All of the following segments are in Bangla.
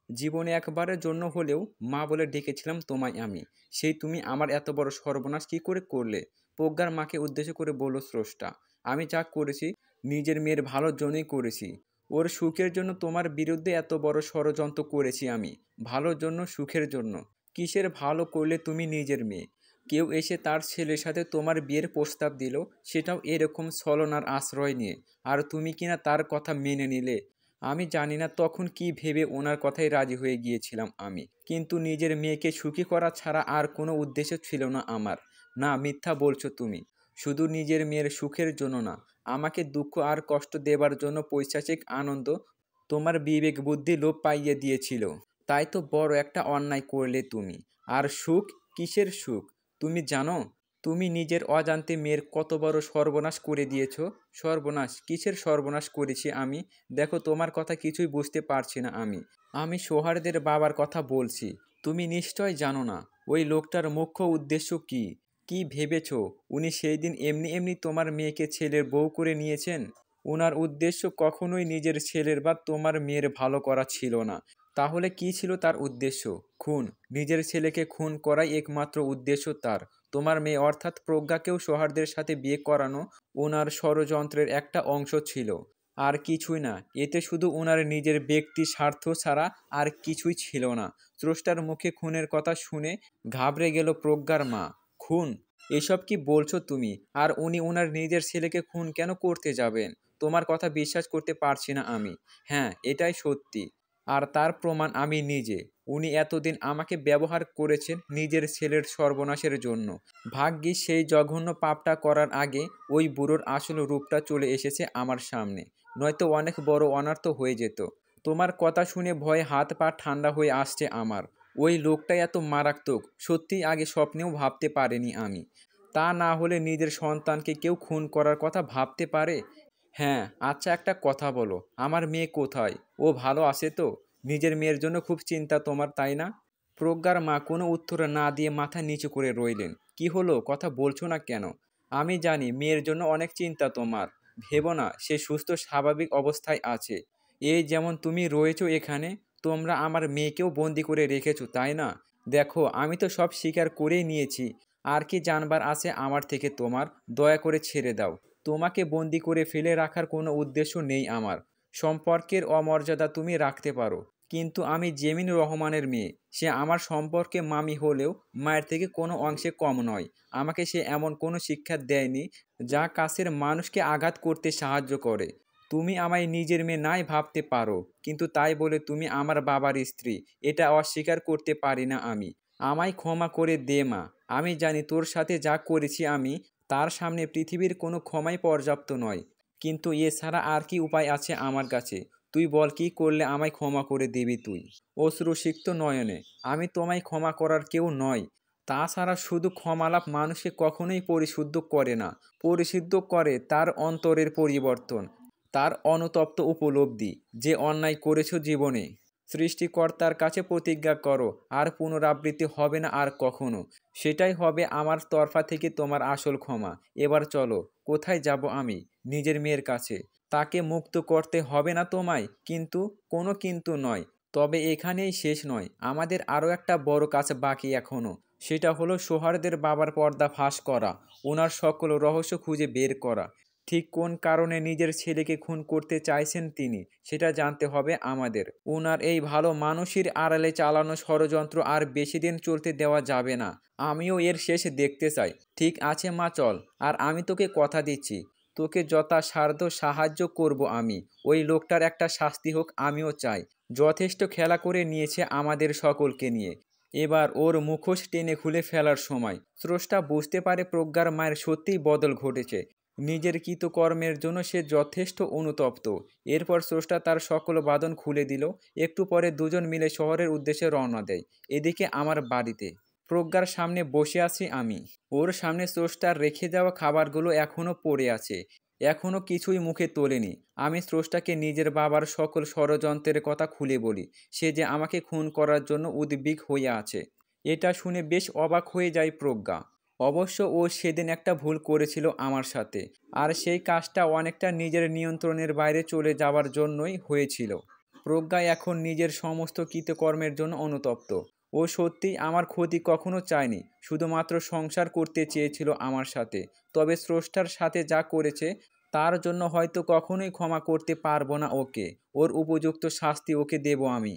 জীবনে একবারের জন্য হলেও মা বলে ডেকেছিলাম তোমায় আমি। সেই তুমি আমার এত বড় সর্বনাশ কী করে করলে? প্রজ্ঞার মাকে উদ্দেশ্য করে বলল স্রষ্টা। আমি যা করেছি নিজের মেয়ের ভালোর জন্যই করেছি। ওর সুখের জন্য তোমার বিরুদ্ধে এত বড় ষড়যন্ত্র করেছি আমি। ভালোর জন্য, সুখের জন্য। কিসের ভালো করলে তুমি নিজের মেয়ে? কেউ এসে তার ছেলের সাথে তোমার বিয়ের প্রস্তাব দিল, সেটাও এরকম ছলনার আশ্রয় নিয়ে। আর তুমি কিনা তার কথা মেনে নিলে। আমি জানি না তখন কি ভেবে ওনার কথায় রাজি হয়ে গিয়েছিলাম আমি, কিন্তু নিজের মেয়েকে সুখী করা ছাড়া আর কোনো উদ্দেশ্য ছিল না আমার। না, মিথ্যা বলছো তুমি। শুধু নিজের মেয়ের সুখের জন্য না, আমাকে দুঃখ আর কষ্ট দেবার জন্য পৈশাচিক আনন্দ তোমার বিবেক বুদ্ধি লোপ পাইয়ে দিয়েছিল। তাই তো বড় একটা অন্যায় করলে তুমি। আর সুখ? কিসের সুখ? তুমি জানো তুমি নিজের অজান্তে মেয়ের কত বড় সর্বনাশ করে দিয়েছো? সর্বনাশ? কিসের সর্বনাশ করেছি আমি? দেখো, তোমার কথা কিছুই বুঝতে পারছি না আমি। আমি সোহার্দের বাবার কথা বলছি। তুমি নিশ্চয় জানো না ওই লোকটার মুখ্য উদ্দেশ্য কি? কি ভেবেছ উনি সেই দিন এমনি এমনি তোমার মেয়েকে ছেলের বউ করে নিয়েছেন? ওনার উদ্দেশ্য কখনোই নিজের ছেলের বা তোমার মেয়ের ভালো করা ছিল না। তাহলে কি ছিল তার উদ্দেশ্য? খুন। নিজের ছেলেকে খুন করাই একমাত্র উদ্দেশ্য তার। তোমার মেয়ে অর্থাৎ প্রজ্ঞাকেও সোহার্দের সাথে বিয়ে করানো ওনার ষড়যন্ত্রের একটা অংশ ছিল। আর কিছুই না। এতে শুধু ওনার নিজের ব্যক্তি স্বার্থ ছাড়া আর কিছুই ছিল না। স্রষ্টার মুখে খুনের কথা শুনে ঘাবড়ে গেল প্রজ্ঞার মা। খুন? এসব কি বলছো তুমি? আর উনি ওনার নিজের ছেলেকে খুন কেন করতে যাবেন? তোমার কথা বিশ্বাস করতে পারছি না আমি। হ্যাঁ, এটাই সত্যি। আর তার প্রমাণ আমি নিজে। উনি এতদিন আমাকে ব্যবহার করেছেন নিজের ছেলের সর্বনাশের জন্য। ভাগ্যিস সেই জঘন্য পাপটা করার আগে ওই বুড়োর আসল রূপটা চলে এসেছে আমার সামনে। নয়তো অনেক বড় অনর্থ হয়ে যেত। তোমার কথা শুনে ভয়ে হাত পা ঠান্ডা হয়ে আসছে আমার। ওই লোকটা এত মারাত্মক সত্যিই আগে স্বপ্নেও ভাবতে পারিনি আমি। তা না হলে নিজের সন্তানকে কেউ খুন করার কথা ভাবতে পারে? হ্যাঁ, আচ্ছা, একটা কথা বলো, আমার মেয়ে কোথায়? ও ভালো আছে তো? নিজের মেয়ের জন্য খুব চিন্তা তোমার, তাই না? প্রজ্ঞার মা কোনো উত্তর না দিয়ে মাথা নিচু করে রইলেন। কি হলো, কথা বলছো না কেন? আমি জানি মেয়ের জন্য অনেক চিন্তা তোমার। ভেবো না, সে সুস্থ স্বাভাবিক অবস্থায় আছে। এই যেমন তুমি রয়েছো এখানে, তোমরা আমার মেয়েকেও বন্দি করে রেখেছো, তাই না? দেখো, আমি তো সব স্বীকার করেই নিয়েছি। আর কি জানবার আছে আমার থেকে তোমার? দয়া করে ছেড়ে দাও। তোমাকে বন্দি করে ফেলে রাখার কোনো উদ্দেশ্য নেই আমার। সম্পর্কের অমর্যাদা তুমি রাখতে পারো, কিন্তু আমি জেমিন রহমানের মেয়ে। সে আমার সম্পর্কে মামি হলেও মায়ের থেকে কোনো অংশে কম নয়। আমাকে সে এমন কোনো শিক্ষা দেয়নি যা কাছের মানুষকে আঘাত করতে সাহায্য করে। তুমি আমায় নিজের মেয়ে নাই ভাবতে পারো, কিন্তু তাই বলে তুমি আমার বাবার স্ত্রী, এটা অস্বীকার করতে পারি না আমি। আমায় ক্ষমা করে দে মা। আমি জানি তোর সাথে যা করেছি আমি, তার সামনে পৃথিবীর কোনো ক্ষমাই পর্যাপ্ত নয়। কিন্তু এছাড়া আর কি উপায় আছে আমার কাছে? তুই বল, কি করলে আমায় ক্ষমা করে দিবি তুই? অশ্রুসিক্ত নয়নে, আমি তোমায় ক্ষমা করার কেউ নয়। তাছাড়া শুধু ক্ষমালাপ মানুষকে কখনোই পরিশুদ্ধ করে না। পরিশুদ্ধ করে তার অন্তরের পরিবর্তন, তার অনুতপ্ত উপলব্ধি যে অন্যায় করেছ জীবনে। সৃষ্টিকর্তার কাছে প্রতিজ্ঞা করো, আর পুনরাবৃত্তি হবে না আর কখনো। সেটাই হবে আমার তরফা থেকে তোমার আসল ক্ষমা। এবার চলো। কোথায় যাব আমি? নিজের মেয়ের কাছে। তাকে মুক্ত করতে হবে না তোমায়? কিন্তু? কোনো কিন্তু নয়। তবে এখানেই শেষ নয়, আমাদের আরও একটা বড় কাজ বাকি এখনও। সেটা হলো সোহার্দের বাবার পর্দা ফাঁস করা, ওনার সকল রহস্য খুঁজে বের করা। ঠিক কোন কারণে নিজের ছেলেকে খুন করতে চাইছেন তিনি, সেটা জানতে হবে আমাদের। ওনার এই ভালো মানুষের আড়ালে চালানো ষড়যন্ত্র আর বেশি দিন চলতে দেওয়া যাবে না। আমিও এর শেষ দেখতে চাই। ঠিক আছে মা, চল। আর আমি তোকে কথা দিচ্ছি, তোকে যথাসাধ্য সাহায্য করব আমি। ওই লোকটার একটা শাস্তি হোক আমিও চাই। যথেষ্ট খেলা করে নিয়েছে আমাদের সকলকে নিয়ে। এবার ওর মুখোশ টেনে খুলে ফেলার সময়। স্রষ্টা বুঝতে পারে প্রজ্ঞার মায়ের সত্যিই বদল ঘটেছে। নিজের কৃতকর্মের জন্য সে যথেষ্ট অনুতপ্ত। এরপর স্রষ্টা তার সকল বাঁধন খুলে দিল। একটু পরে দুজন মিলে শহরের উদ্দেশ্যে রওনা দেয়। এদিকে আমার বাড়িতে প্রজ্ঞার সামনে বসে আছি আমি। ওর সামনে স্রষ্টার রেখে যাওয়া খাবারগুলো এখনও পড়ে আছে। এখনও কিছুই মুখে তোলেনি। আমি স্রষ্টাকে নিজের বাবার সকল ষড়যন্ত্রের কথা খুলে বলি। সে যে আমাকে খুন করার জন্য উদ্বিগ হয়ে আছে। এটা শুনে বেশ অবাক হয়ে যায় প্রজ্ঞা। অবশ্য ও সেদিন একটা ভুল করেছিল আমার সাথে। আর সেই কাজটা অনেকটা নিজের নিয়ন্ত্রণের বাইরে চলে যাওয়ার জন্যই হয়েছিল। প্রজ্ঞা এখন নিজের সমস্ত কৃতকর্মের জন্য অনুতপ্ত। ও সত্যিই আমার ক্ষতি কখনো চায়নি, শুধুমাত্র সংসার করতে চেয়েছিল আমার সাথে। তবে স্রষ্টার সাথে যা করেছে তার জন্য হয়তো কখনোই ক্ষমা করতে পারবো না ওকে। ওর উপযুক্ত শাস্তি ওকে দেব আমি।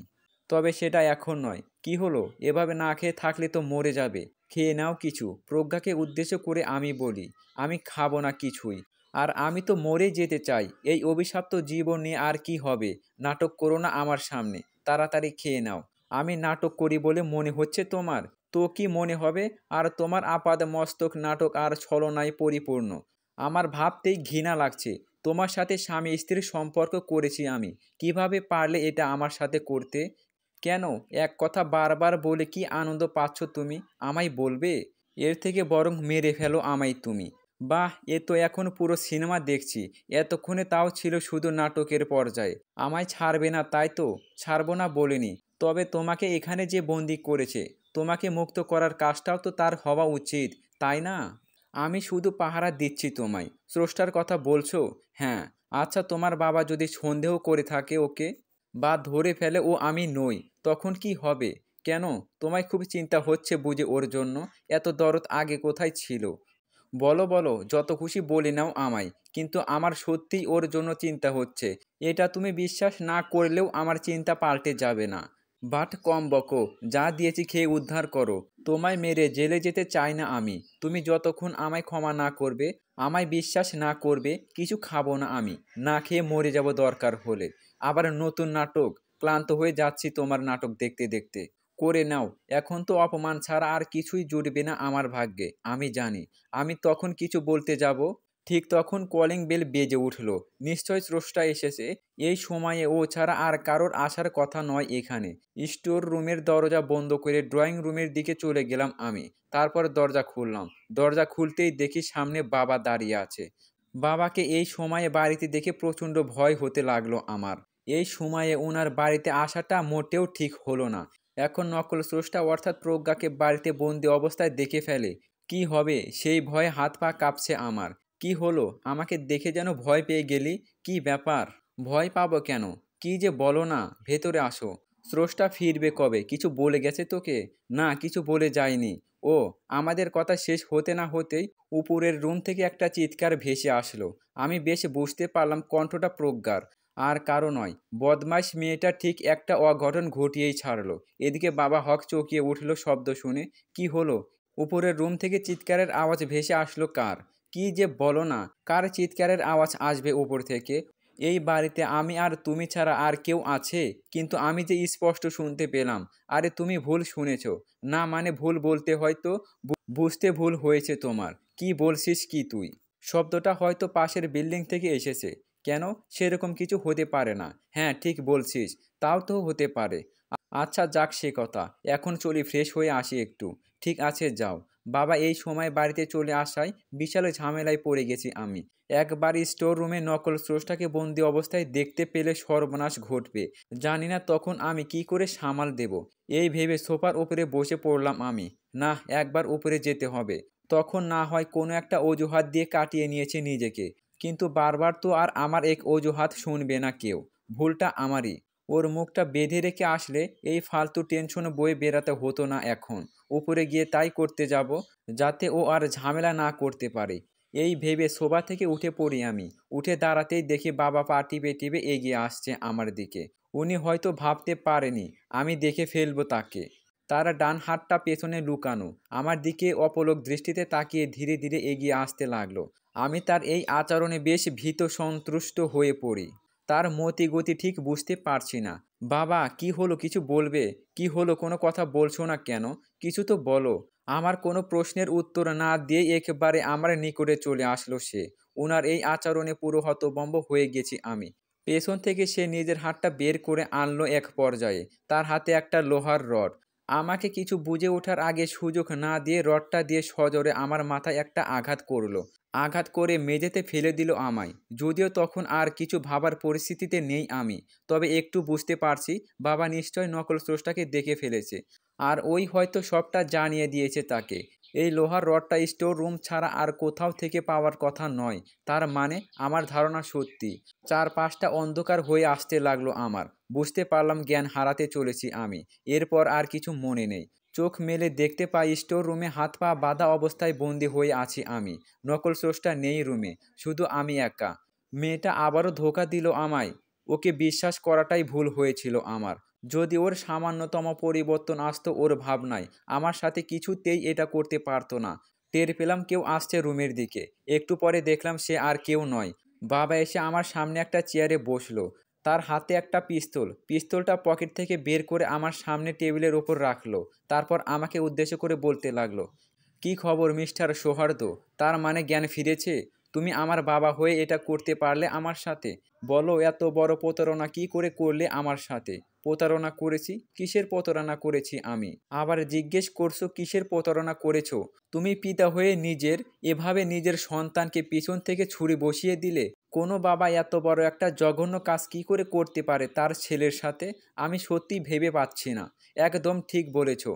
তবে সেটা এখন নয়। কি হলো, এভাবে না খেয়ে থাকলে তো মরে যাবে। খেয়ে নাও কিছু। প্রজ্ঞাকে উদ্দেশ্য করে আমি বলি, আমি খাবো না কিছুই। আর আমি তো মরে যেতে চাই। এই অভিশপ্ত জীবন নিয়ে আর কি হবে। নাটক করো না আমার সামনে। তাড়াতাড়ি খেয়ে নাও। আমি নাটক করি বলে মনে হচ্ছে তোমার? তো কি মনে হবে? আর তোমার আপাদ মস্তক নাটক আর ছলনায় পরিপূর্ণ। আমার ভাবতেই ঘৃণা লাগছে। তোমার সাথে স্বামী স্ত্রীর সম্পর্ক করেছি আমি। কিভাবে পারলে এটা আমার সাথে করতে? কেন? এক কথা বারবার বলে কি আনন্দ পাচ্ছ তুমি? আমায় বলবে? এর থেকে বরং মেরে ফেলো আমায় তুমি। বাহ, এ তো এখন পুরো সিনেমা দেখছি। এতক্ষণে তাও ছিল শুধু নাটকের পর্যায়ে। আমায় ছাড়বে না তাই তো? ছাড়বো না বলিনি। তবে তোমাকে এখানে যে বন্দি করেছে, তোমাকে মুক্ত করার কাজটাও তো তার হওয়া উচিত, তাই না? আমি শুধু পাহারা দিচ্ছি তোমায়। স্রষ্টার কথা বলছো? হ্যাঁ। আচ্ছা, তোমার বাবা যদি সন্দেহ করে থাকে ওকে, বা ধরে ফেলে ও আমি নই, তখন কি হবে? কেন? তোমায় খুব চিন্তা হচ্ছে বুঝি ওর জন্য? এত দরদ আগে কোথায় ছিল? বলো বলো, যত খুশি বলে নাও আমায়। কিন্তু আমার সত্যিই ওর জন্য চিন্তা হচ্ছে। এটা তুমি বিশ্বাস না করলেও আমার চিন্তা পাল্টে যাবে না। বাট কম বকো। যা দিয়েছি খেয়ে উদ্ধার করো। তোমায় মেরে জেলে যেতে চাই না আমি। তুমি যতক্ষণ আমায় ক্ষমা না করবে, আমায় বিশ্বাস না করবে, কিছু খাবো না আমি। না খেয়ে মরে যাব দরকার হলে। আবার নতুন নাটক? ক্লান্ত হয়ে যাচ্ছি তোমার নাটক দেখতে দেখতে। করে নাও। এখন তো অপমান ছাড়া আর কিছুই জুটবে না আমার ভাগ্যে, আমি জানি। আমি তখন কিছু বলতে যাব, ঠিক তখন কলিং বেল বেজে উঠল। নিশ্চয় স্রষ্টা এসেছে। এই সময়ে ও ছাড়া আর কারোর আসার কথা নয় এখানে। স্টোর রুমের দরজা বন্ধ করে ড্রয়িং রুমের দিকে চলে গেলাম আমি। তারপর দরজা খুললাম। দরজা খুলতেই দেখি সামনে বাবা দাঁড়িয়ে আছে। বাবাকে এই সময়ে বাড়িতে দেখে প্রচণ্ড ভয় হতে লাগলো আমার। এই সময়ে ওনার বাড়িতে আসাটা মোটেও ঠিক হলো না। এখন নকল স্রষ্টা অর্থাৎ প্রজ্ঞাকে বাড়িতে বন্দি অবস্থায় দেখে ফেলে। কি হবে সেই ভয়ে হাত পা কাঁপছে আমার। কি হলো, আমাকে দেখে যেন ভয় পেয়ে গেলি? কি ব্যাপার? ভয় পাবো কেন? কি যে বলো না, ভেতরে আসো। স্রষ্টা ফিরবে কবে? কিছু বলে গেছে তোকে? না, কিছু বলে যায়নি। ও, আমাদের কথা শেষ হতে না হতেই উপরের রুম থেকে একটা চিৎকার ভেসে আসলো। আমি বেশ বুঝতে পারলাম কণ্ঠটা প্রজ্ঞার, আর কারো নয়। বদমাইশ মেয়েটা ঠিক একটা অঘটন ঘটিয়েই ছাড়লো। এদিকে বাবা হকচকিয়ে উঠল শব্দ শুনে। কি হলো? উপরের রুম থেকে চিৎকারের আওয়াজ ভেসে আসলো কার? কি যে বলো না, কার চিৎকারের আওয়াজ আসবে উপর থেকে? এই বাড়িতে আমি আর তুমি ছাড়া আর কেউ আছে? কিন্তু আমি যে স্পষ্ট শুনতে পেলাম। আরে তুমি ভুল শুনেছ। না মানে ভুল বলতে হয়তো বুঝতে ভুল হয়েছে তোমার। কি বলছিস কি তুই? শব্দটা হয়তো পাশের বিল্ডিং থেকে এসেছে। কেন? সেরকম কিছু হতে পারে না। হ্যাঁ, ঠিক বলছিস। তাও তো হতে পারে। আচ্ছা যাক সে কথা। এখন চলি, ফ্রেশ হয়ে আসি একটু। ঠিক আছে যাও। বাবা এই সময় বাড়িতে চলে আসায় বিশাল ঝামেলায় পড়ে গেছি আমি। একবার স্টোর রুমে নকল স্রষ্টাকে বন্দি অবস্থায় দেখতে পেলে সর্বনাশ ঘটবে। জানি না তখন আমি কি করে সামাল দেব। এই ভেবে সোফার উপরে বসে পড়লাম আমি। না, একবার উপরে যেতে হবে। তখন না হয় কোনো একটা অজুহাত দিয়ে কাটিয়ে নিয়েছে নিজেকে। কিন্তু বারবার তো আর আমার এক অজুহাত শুনবে না কেউ। ভুলটা আমারই। ওর মুখটা বেঁধে রেখে আসলে এই ফালতু টেনশন বয়ে বেড়াতে হতো না এখন। উপরে গিয়ে তাই করতে যাব, যাতে ও আর ঝামেলা না করতে পারে। এই ভেবে সোফা থেকে উঠে পড়ি আমি। উঠে দাঁড়াতেই দেখি বাবা পা টিপে টিপে এগিয়ে আসছে আমার দিকে। উনি হয়তো ভাবতে পারেনি আমি দেখে ফেলবো তাকে। তার ডান হাতটা পেছনে লুকানো, আমার দিকে অপলক দৃষ্টিতে তাকিয়ে ধীরে ধীরে এগিয়ে আসতে লাগলো। আমি তার এই আচরণে বেশ ভীত সন্ত্রস্ত হয়ে পড়ি। তার মতি গতি ঠিক বুঝতে পারছি না। বাবা, কি হলো, কিছু বলবে? কি হলো, কোনো কথা বলছো না কেন? কিছু তো বলো। আমার কোনো প্রশ্নের উত্তর না দিয়ে একেবারে আমার নিকটে চলে আসলো সে। ওনার এই আচরণে পুরো হতভম্ব হয়ে গেছি আমি। পেছন থেকে সে নিজের হাতটা বের করে আনলো এক পর্যায়ে। তার হাতে একটা লোহার রড। আমাকে কিছু বুঝে ওঠার আগে সুযোগ না দিয়ে রডটা দিয়ে সজোরে আমার মাথায় একটা আঘাত করলো। আঘাত করে মেঝেতে ফেলে দিল আমায়। যদিও তখন আর কিছু ভাবার পরিস্থিতিতে নেই আমি। তবে একটু বুঝতে পারছি বাবা নিশ্চয় নকল স্রষ্টাকে দেখে ফেলেছে। আর ওই হয়তো সবটা জানিয়ে দিয়েছে তাকে। এই লোহার রডটা স্টোর রুম ছাড়া আর কোথাও থেকে পাওয়ার কথা নয়। তার মানে আমার ধারণা সত্যি। চারপাশটা অন্ধকার হয়ে আসতে লাগলো আমার। বুঝতে পারলাম জ্ঞান হারাতে চলেছি আমি। এরপর আর কিছু মনে নেই। চোখ মেলে দেখতে পাই স্টোর রুমে হাত পা বাঁধা অবস্থায় বন্দি হয়ে আছি আমি। নকল স্রষ্টা নেই রুমে, শুধু আমি একা। মেয়েটা আবারও ধোঁকা দিল আমায়। ওকে বিশ্বাস করাটাই ভুল হয়েছিল আমার। যদি ওর সামান্যতম পরিবর্তন আসতো ওর ভাবনায়, আমার সাথে কিছুতেই এটা করতে পারতো না। টের পেলাম কেউ আসছে রুমের দিকে। একটু পরে দেখলাম সে আর কেউ নয়। বাবা এসে আমার সামনে একটা চেয়ারে বসলো। তার হাতে একটা পিস্তল। পিস্তলটা পকেট থেকে বের করে আমার সামনে টেবিলের ওপর রাখলো। তারপর আমাকে উদ্দেশ্য করে বলতে লাগলো, "কি খবর মিস্টার সৌহার্দ্য? তার মানে জ্ঞান ফিরেছে? তুমি আমার বাবা হয়ে এটা করতে পারলে আমার সাথে? বলো, এত বড় প্রতারণা কি করে করলে আমার সাথে?" "প্রতারণা করেছি? কিসের প্রতারণা করেছি আমি? আবার জিজ্ঞেস করছো কিসের প্রতারণা করেছো? তুমি পিতা হয়ে এভাবে নিজের সন্তানকে পিছন থেকে ছুরি বসিয়ে দিলে? কোনো বাবা এত বড় একটা জঘন্য কাজ কি করে করতে পারে তার ছেলের সাথে? আমি সত্যিই ভেবে পাচ্ছি না।" "একদম ঠিক বলেছ।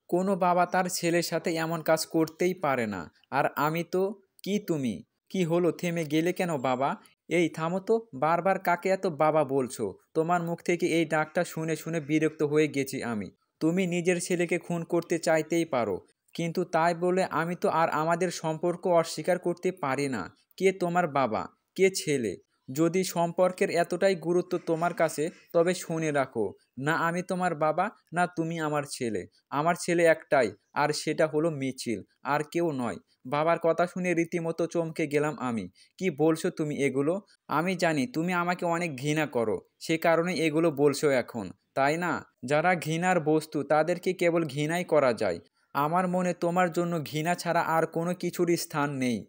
কোনো বাবা তার ছেলের সাথে এমন কাজ করতেই পারে না। আর আমি তো..." "কি তুমি? কি হলো, থেমে গেলে কেন বাবা? এই থামো তো, বারবার কাকে এত বাবা বলছো? তোমার মুখ থেকে এই ডাকটা শুনে শুনে বিরক্ত হয়ে গেছি আমি। তুমি নিজের ছেলেকে খুন করতে চাইতেই পারো, কিন্তু তাই বলে আমি তো আর আমাদের সম্পর্ক অস্বীকার করতে পারি না। কে তোমার বাবা, কে ছেলে? যদি সম্পর্কের এতটাই গুরুত্ব তোমার কাছে, তবে শুনে রাখো, না আমি তোমার বাবা, না তুমি আমার ছেলে। আমার ছেলে একটাই, আর সেটা হলো মিছিল, আর কেউ নয়।" বাবার কথা শুনে রীতিমতো চমকে গেলাম আমি। "কি বলছো তুমি এগুলো? আমি জানি তুমি আমাকে অনেক ঘৃণা করো, সে কারণে এগুলো বলছো এখন, তাই না? যারা ঘৃণার বস্তু তাদেরকে কেবল ঘৃণাই করা যায়। আমার মনে তোমার জন্য ঘৃণা ছাড়া আর কোনো কিছুরই স্থান নেই।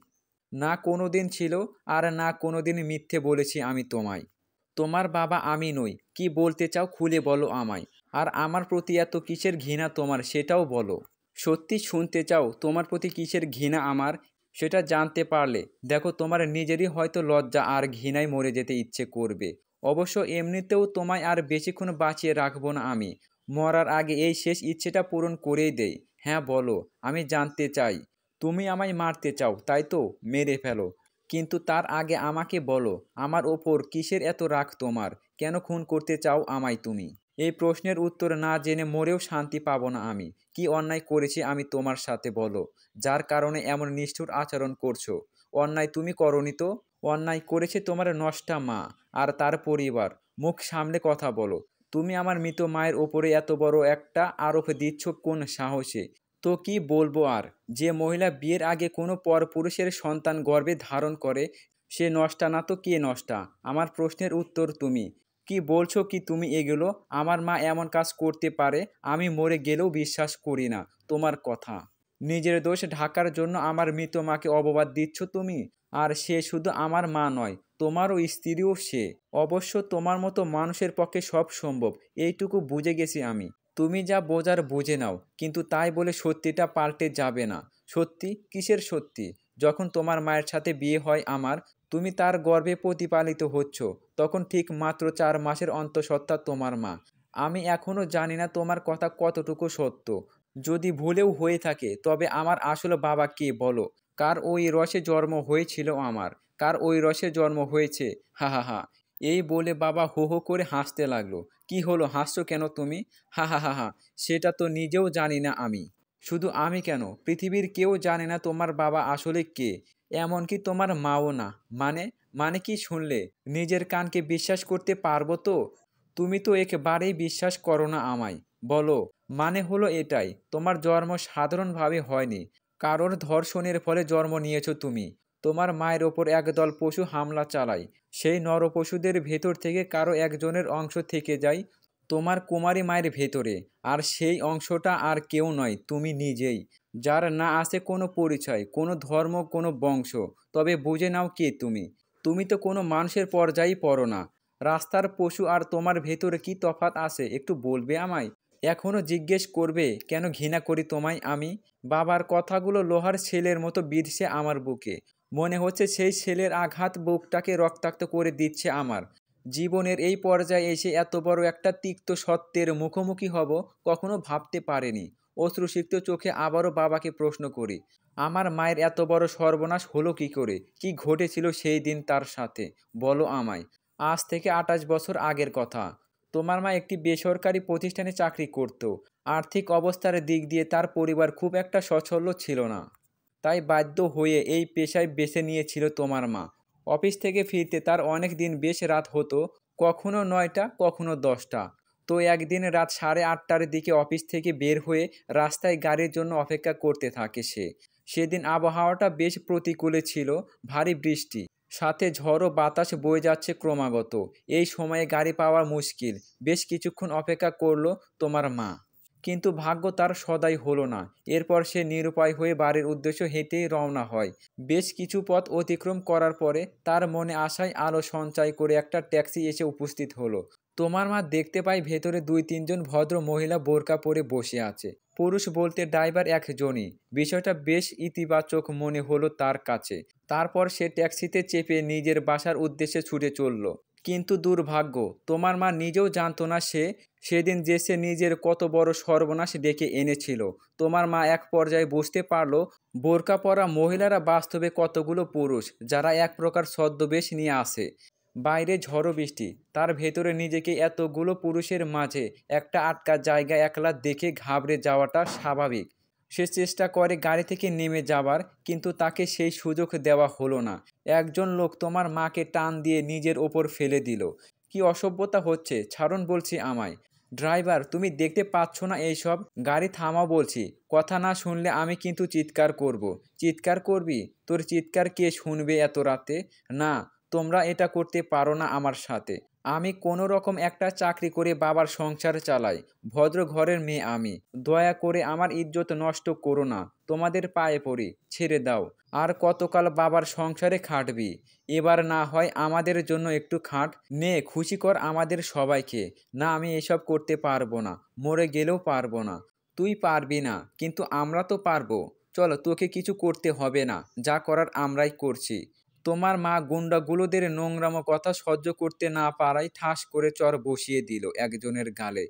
না কোনো দিন ছিল, আর না কোনো দিন মিথ্যে বলেছি আমি তোমায়। তোমার বাবা আমি নই। কি বলতে চাও খুলে বলো আমায়। আর আমার প্রতি এত কিসের ঘৃণা তোমার সেটাও বলো। সত্যি শুনতে চাও তোমার প্রতি কিসের ঘৃণা আমার? সেটা জানতে পারলে দেখো তোমার নিজেরই হয়তো লজ্জা আর ঘৃণায় মরে যেতে ইচ্ছে করবে। অবশ্য এমনিতেও তোমায় আর বেশিক্ষণ বাঁচিয়ে রাখবো না আমি। মরার আগে এই শেষ ইচ্ছেটা পূরণ করেই দেই। হ্যাঁ বলো, আমি জানতে চাই। তুমি আমায় মারতে চাও তাই তো? মেরে ফেলো। কিন্তু তার আগে আমাকে বলো, আমার ওপর কিসের এত রাগ তোমার? কেন খুন করতে চাও আমায় তুমি? এই প্রশ্নের উত্তর না জেনে মরেও শান্তি পাবো না আমি। কি অন্যায় করেছি আমি তোমার সাথে বলো, যার কারণে এমন নিষ্ঠুর আচরণ করছো? অন্যায় তুমি করনি তো? অন্যায় করেছে তোমার নষ্টা মা আর তার পরিবার। মুখ সামলে কথা বলো। তুমি আমার মৃত মায়ের ওপরে এত বড় একটা আরোপ দিচ্ছ কোন সাহসে? তো কি বলবো আর? যে মহিলা বিয়ের আগে কোনো পরপুরুষের সন্তান গর্ভে ধারণ করে, সে নষ্টা না তো কে নষ্টা? আমার প্রশ্নের উত্তর তুমি। কি বলছো কি তুমি এগুলো? আমার মা এমন কাজ করতে পারে আমি মরে গেলেও বিশ্বাস করি না তোমার কথা। নিজের দোষ ঢাকার জন্য আমার মৃত মাকে অপবাদ দিচ্ছ তুমি। আর সে শুধু আমার মা নয়, তোমারও স্ত্রীও সে। অবশ্য তোমার মতো মানুষের পক্ষে সব সম্ভব, এইটুকু বুঝে গেছি আমি। তুমি যা বোঝার বুঝে নাও, কিন্তু তাই বলে সত্যিটা পাল্টে যাবে না। সত্যি? কিসের সত্যি? যখন তোমার মায়ের সাথে বিয়ে হয় আমার, তুমি তার গর্ভে প্রতিপালিত হচ্ছ, তখন ঠিক মাত্র 4 মাসের অন্তঃসত্ত্বা তোমার মা। আমি এখনও জানি না তোমার কথা কতটুকু সত্য। যদি ভুলেও হয়ে থাকে, তবে আমার আসল বাবা কে বলো? কার ওই রসে জন্ম হয়েছিল আমার? কার ওই রসে জন্ম হয়েছে? হা হা হা। এই বলে বাবা হো হো করে হাসতে লাগলো। কি হলো, হাসছো কেন তুমি? হা হা হা হা। সেটা তো নিজেও জানি না আমি। শুধু আমি কেন, পৃথিবীর কেউ জানে না তোমার বাবা আসলে কে। এমনকি তোমার মাও না। মানে? মানে কি শুনলে? নিজের কানকে বিশ্বাস করতে পারবো তো? তুমি তো একেবারেই বিশ্বাস করো না আমায়। বলো। মানে হলো এটাই, তোমার জন্ম সাধারণভাবে হয়নি। কারোর ধর্ষণের ফলে জন্ম নিয়েছো তুমি। তোমার মায়ের ওপর একদল পশু হামলা চালায়। সেই নরপশুদের ভেতর থেকে কারো একজনের অংশ থেকে যায় তোমার কুমারী মায়ের ভেতরে। আর সেই অংশটা আর কেউ নয়, তুমি নিজেই। যার না আছে কোনো পরিচয়, কোনো ধর্ম, কোনো বংশ। তবে বুঝে নাও কে তুমি। তুমি তো কোনো মানুষের পর্যায়েই পড়ো না। রাস্তার পশু আর তোমার ভেতরে কি তফাৎ আছে একটু বলবে আমায়? এখনও জিজ্ঞেস করবে কেন ঘৃণা করি তোমায় আমি? বাবার কথাগুলো লোহার ছেলের মতো বিঁধছে আমার বুকে। মনে হচ্ছে সেই ছেলের আঘাত বুকটাকে রক্তাক্ত করে দিচ্ছে আমার। জীবনের এই পর্যায়ে এসে এত বড় একটা তিক্ত সত্যের মুখোমুখি হব কখনো ভাবতে পারিনি। অশ্রুসিক্ত চোখে আবারও বাবাকে প্রশ্ন করি, আমার মায়ের এত বড় সর্বনাশ হলো কি করে? কি ঘটেছিল সেই দিন তার সাথে? বলো আমায়। আজ থেকে ২৮ বছর আগের কথা। তোমার মা একটি বেসরকারি প্রতিষ্ঠানে চাকরি করত। আর্থিক অবস্থার দিক দিয়ে তার পরিবার খুব একটা সচ্ছল ছিল না। তাই বাধ্য হয়ে এই পেশায় বেছে নিয়েছিল তোমার মা। অফিস থেকে ফিরতে তার অনেক দিন বেশ রাত হতো, কখনো ৯টা, কখনো ১০টা। তো একদিন রাত ৮:৩০টার দিকে অফিস থেকে বের হয়ে রাস্তায় গাড়ির জন্য অপেক্ষা করতে থাকে সে। সেদিন আবহাওয়াটা বেশ প্রতিকূলে ছিল, ভারী বৃষ্টি, সাথে ঝড়ো বাতাস বয়ে যাচ্ছে ক্রমাগত। এই সময়ে গাড়ি পাওয়া মুশকিল। বেশ কিছুক্ষণ অপেক্ষা করলো তোমার মা, কিন্তু ভাগ্য তার সদাই হলো না। এরপর সে নিরুপায় হয়ে বাড়ির উদ্দেশ্যে হেঁটেই রওনা হয়। বেশ কিছু পথ অতিক্রম করার পরে তার মনে আশায় আলো সঞ্চয় করে একটা ট্যাক্সি এসে উপস্থিত হলো। তোমার মা দেখতে পায় ভেতরে ২-৩ জন ভদ্র মহিলা বোরকা পরে বসে আছে। পুরুষ বলতে ড্রাইভার একজনই। বিষয়টা বেশ ইতিবাচক মনে হলো তার কাছে। তারপর সে ট্যাক্সিতে চেপে নিজের বাসার উদ্দেশ্যে ছুটে চলল। কিন্তু দুর্ভাগ্য, তোমার মা নিজেও জানতো না সেদিন যে সে নিজের কত বড় সর্বনাশ ডেকে এনেছিল। তোমার মা এক পর্যায়ে বুঝতে পারল, বোরকা পরা মহিলারা বাস্তবে কতগুলো পুরুষ, যারা এক প্রকার ছদ্মবেশ নিয়ে আসে। বাইরে ঝড়ো বৃষ্টি, তার ভেতরে নিজেকে এতগুলো পুরুষের মাঝে একটা আটকা জায়গা একলা দেখে ঘাবড়ে যাওয়াটা স্বাভাবিক। সে চেষ্টা করে গাড়ি থেকে নেমে যাবার, কিন্তু তাকে সেই সুযোগ দেওয়া হলো না। একজন লোক তোমার মাকে টান দিয়ে নিজের ওপর ফেলে দিল। কি অসভ্যতা হচ্ছে, ছাড়ুন বলছি আমায়। ড্রাইভার, তুমি দেখতে পাচ্ছ না এইসব? গাড়ি থামাও বলছি। কথা না শুনলে আমি কিন্তু চিৎকার করব। চিৎকার করবি? তোর চিৎকার কে শুনবে এত রাতে? না, তোমরা এটা করতে পারো না আমার সাথে। আমি কোনো রকম একটা চাকরি করে বাবার সংসার চালাই। ভদ্র ঘরের মেয়ে আমি। দয়া করে আমার ইজ্জত নষ্ট করো না। তোমাদের পায়ে পড়ি, ছেড়ে দাও। আর কতকাল বাবার সংসারে খাটবি? এবার না হয় আমাদের জন্য একটু খাট। নে, খুশি কর আমাদের সবাইকে। না, আমি এসব করতে পারবো না, মরে গেলেও পারবো না। তুই পারবি না, কিন্তু আমরা তো পারবো। চল, তোকে কিছু করতে হবে না, যা করার আমরাই করছি। তোমার মা গুন্ডাগুলোদের নোংরামো কথা সহ্য করতে না পারায় ঠাস করে চড় বসিয়ে দিল একজনের গালে।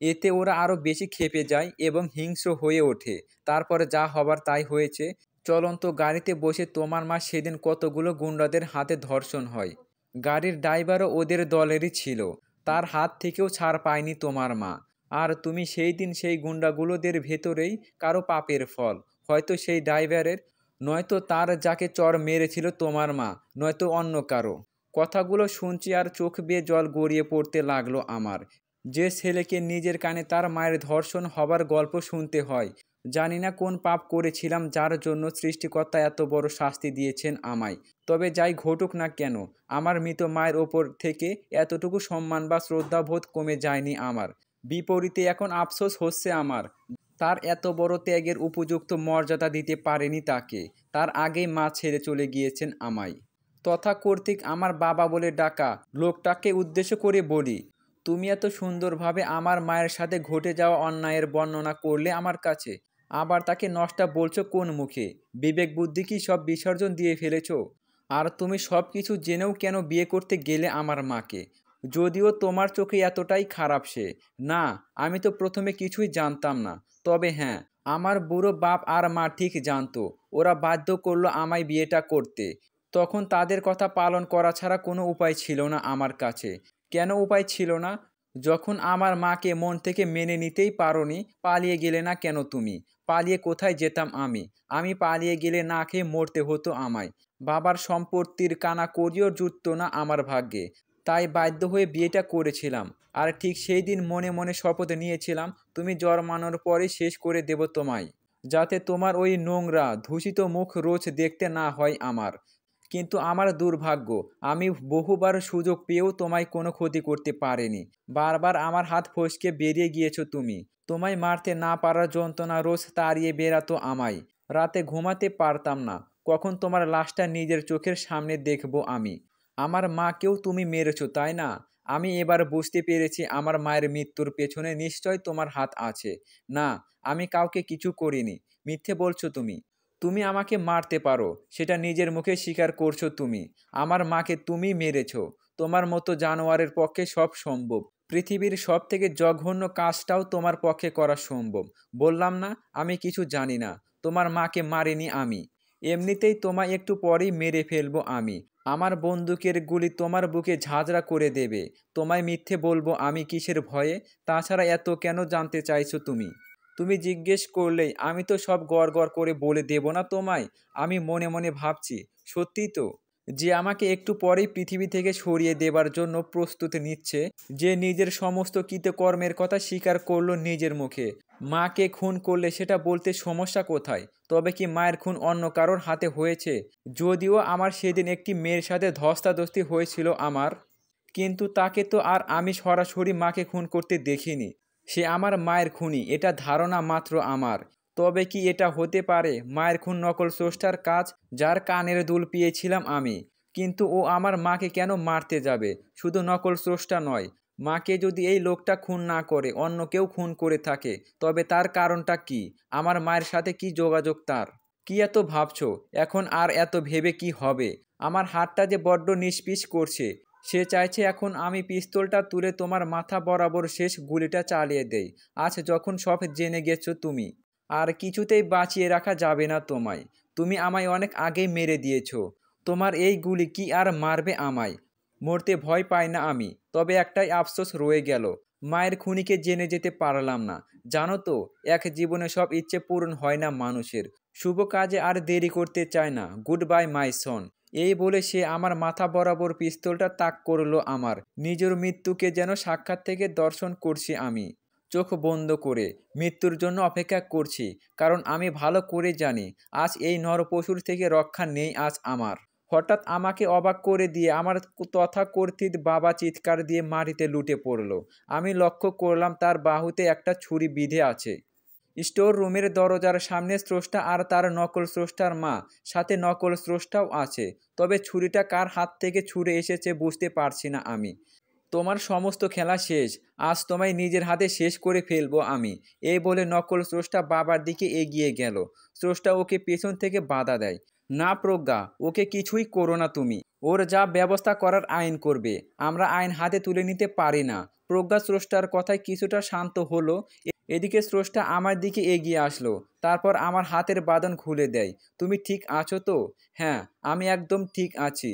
এতে ওরা আরো বেশি ক্ষেপে যায় এবং হিংস্র হয়ে ওঠে। তারপরে যা হবার তাই হয়েছে। চলন্ত গাড়িতে বসে তোমার মা সেদিন কতগুলো গুন্ডাদের হাতে ধর্ষণ হয়। গাড়ির ড্রাইভারও ওদের দলেরই ছিল। তার হাত থেকেও ছাড় পায়নি তোমার মা। আর তুমি সেই দিন সেই গুন্ডাগুলোদের ভেতরেই কারো পাপের ফল। হয়তো সেই ড্রাইভারের, নয়তো তার যাকে চড় মেরেছিল তোমার মা, নয়তো অন্য কারো। কথাগুলো শুনছি আর চোখ বেয়ে জল গড়িয়ে পড়তে লাগলো আমার। যে ছেলেকে নিজের কানে তার মায়ের ধর্ষণ হবার গল্প শুনতে হয়। জানি না কোন পাপ করেছিলাম যার জন্য সৃষ্টিকর্তা এত বড় শাস্তি দিয়েছেন আমায়। তবে যাই ঘটুক না কেন, আমার মৃত মায়ের ওপর থেকে এতটুকু সম্মান বা শ্রদ্ধাবোধ কমে যায়নি আমার। বিপরীতে এখন আফসোস হচ্ছে আমার, তার এত বড় ত্যাগের উপযুক্ত মর্যাদা দিতে পারেনি তাকে। তার আগেই মা ছেড়ে চলে গিয়েছেন আমায়। তথাকর্তৃক আমার বাবা বলে ডাকা লোকটাকে উদ্দেশ্য করে বলি, তুমি এত সুন্দরভাবে আমার মায়ের সাথে ঘটে যাওয়া অন্যায়ের বর্ণনা করলে আমার কাছে, আবার তাকে নষ্টা বলছো কোন মুখে? বিবেক বুদ্ধি কি সব বিসর্জন দিয়ে ফেলেছো? আর তুমি সব কিছু জেনেও কেন বিয়ে করতে গেলে আমার মাকে? যদিও তোমার চোখে এতটাই খারাপ সে। না, আমি তো প্রথমে কিছুই জানতাম না। তবে হ্যাঁ, আমার বুড়ো বাপ আর মা ঠিক জানতো। ওরা বাধ্য করলো আমায় বিয়েটা করতে। তখন তাদের কথা পালন করা ছাড়া কোনো উপায় ছিল না আমার কাছে। কেন উপায় ছিল না? যখন আমার মাকে মন থেকে মেনে নিতেই পারোনি, পালিয়ে গেলে না কেন তুমি? পালিয়ে কোথায় যেতাম আমি? আমি পালিয়ে গেলে না খেয়ে মরতে হতো আমায়। বাবার সম্পত্তির কানাকড়িও জুটতো না আমার ভাগ্যে। তাই বাধ্য হয়ে বিয়েটা করেছিলাম। আর ঠিক সেই দিন মনে মনে শপথ নিয়েছিলাম, তুমি জন্মানোর পরেই শেষ করে দেব তোমায়, যাতে তোমার ওই নোংরা ধূসিত মুখ রোজ দেখতে না হয় আমার। কিন্তু আমার দুর্ভাগ্য, আমি বহুবার সুযোগ পেয়েও তোমায় কোনো ক্ষতি করতে পারিনি। বারবার আমার হাত ফসকে বেরিয়ে গিয়েছো তুমি। তোমায় মারতে না পারার যন্ত্রণা রোজ তাড়িয়ে বেড়াতো আমায়। রাতে ঘুমাতে পারতাম না। কখন তোমার লাশটা নিজের চোখের সামনে দেখব আমি? আমার মাকেও তুমি মেরেছো, তাই না? আমি এবার বুঝতে পেরেছি আমার মায়ের মৃত্যুর পেছনে নিশ্চয় তোমার হাত আছে। না, আমি কাউকে কিছু করিনি। মিথ্যে বলছো তুমি। তুমি আমাকে মারতে পারো, সেটা নিজের মুখে স্বীকার করছো তুমি। আমার মাকে তুমি মেরেছো। তোমার মতো জানোয়ারের পক্ষে সব সম্ভব। পৃথিবীর সবথেকে জঘন্য কাজটাও তোমার পক্ষে করা সম্ভব। বললাম না আমি কিছু জানি না। তোমার মাকে মারিনি আমি। এমনিতেই তোমায় একটু পরেই মেরে ফেলবো আমি। আমার বন্দুকের গুলি তোমার বুকে ঝাঁঝরা করে দেবে। তোমায় মিথ্যে বলবো আমি কিসের ভয়ে? তাছাড়া এত কেন জানতে চাইছো তুমি? তুমি জিজ্ঞেস করলেই আমি তো সব গড় করে বলে দেব না তোমায়? আমি মনে মনে ভাবছি, সত্যিই তো, যে আমাকে একটু পরেই পৃথিবী থেকে সরিয়ে দেবার জন্য প্রস্তুতি নিচ্ছে, যে নিজের সমস্ত কৃতকর্মের কথা স্বীকার করলো নিজের মুখে। মাকে খুন করলে সেটা বলতে সমস্যা কোথায়? তবে কি মায়ের খুন অন্য কারোর হাতে হয়েছে? যদিও আমার সেদিন একটি মেয়ের সাথে ধস্তাধস্তি হয়েছিল আমার, কিন্তু তাকে তো আর আমি সরাসরি মাকে খুন করতে দেখিনি। সে আমার মায়ের খুনি, এটা ধারণা মাত্র আমার। তবে কি এটা হতে পারে মায়ের খুন নকল স্রষ্টার কাজ, যার কানের দুল পেয়েছিলাম আমি? কিন্তু ও আমার মাকে কেন মারতে যাবে? শুধু নকল স্রষ্টা নয়, মাকে যদি এই লোকটা খুন না করে অন্য কেউ খুন করে থাকে, তবে তার কারণটা কি? আমার মায়ের সাথে কি যোগাযোগ তার? কি এত ভাবছো? এখন আর এত ভেবে কি হবে? আমার হাতটা যে বড্ড নিষ্পিস করছে। সে চাইছে এখন আমি পিস্তলটা তুলে তোমার মাথা বরাবর শেষ গুলিটা চালিয়ে দেই। আজ যখন সব জেনে গেছো তুমি, আর কিছুতেই বাঁচিয়ে রাখা যাবে না তোমায়। তুমি আমায় অনেক আগেই মেরে দিয়েছো। তোমার এই গুলি কি আর মারবে আমায়? মরতে ভয় পাই না আমি, তবে একটাই আফসোস রয়ে গেল, মায়ের খুনিকে জেনে যেতে পারলাম না। জানো তো, এক জীবনে সব ইচ্ছে পূরণ হয় না মানুষের। শুভ কাজে আর দেরি করতে চায় না। গুড বাই মাই সন। এই বলে সে আমার মাথা বরাবর পিস্তলটা তাক করলো আমার। নিজের মৃত্যুকে যেন সাক্ষাৎ থেকে দর্শন করছি আমি, চোখ বন্ধ করে মৃত্যুর জন্য অপেক্ষা করছি। কারণ আমি ভালো করে জানি আজ এই নরপশুর থেকে রক্ষা নেই আজ আমার। হঠাৎ আমাকে অবাক করে দিয়ে আমার তথাকথিত বাবা চিৎকার দিয়ে মাটিতে লুটে পড়ল। আমি লক্ষ্য করলাম তার বাহুতে একটা ছুরি বিঁধে আছে। স্টোর রুমের দরজার সামনে স্রষ্টা আর তার নকল স্রষ্টার মা, সাথে নকল স্রষ্টাও আছে। তবে ছুরিটা কার হাত থেকে ছুঁড়ে এসেছে বুঝতে পারছি না আমি। তোমার সমস্ত খেলা শেষ। আজ তোমায় নিজের হাতে শেষ করে ফেলবো আমি। এই বলে নকল স্রষ্টা বাবার দিকে এগিয়ে গেল। স্রষ্টা ওকে পেছন থেকে বাধা দেয়। না প্রজ্ঞা, ওকে কিছুই করো না তুমি। ওর যা ব্যবস্থা করার আইন করবে। আমরা আইন হাতে তুলে নিতে পারি না। প্রজ্ঞা স্রষ্টার কথায় কিছুটা শান্ত হলো। এদিকে স্রষ্টা আমার দিকে এগিয়ে আসলো। তারপর আমার হাতের বাঁধন খুলে দেয়। তুমি ঠিক আছো তো? হ্যাঁ, আমি একদম ঠিক আছি।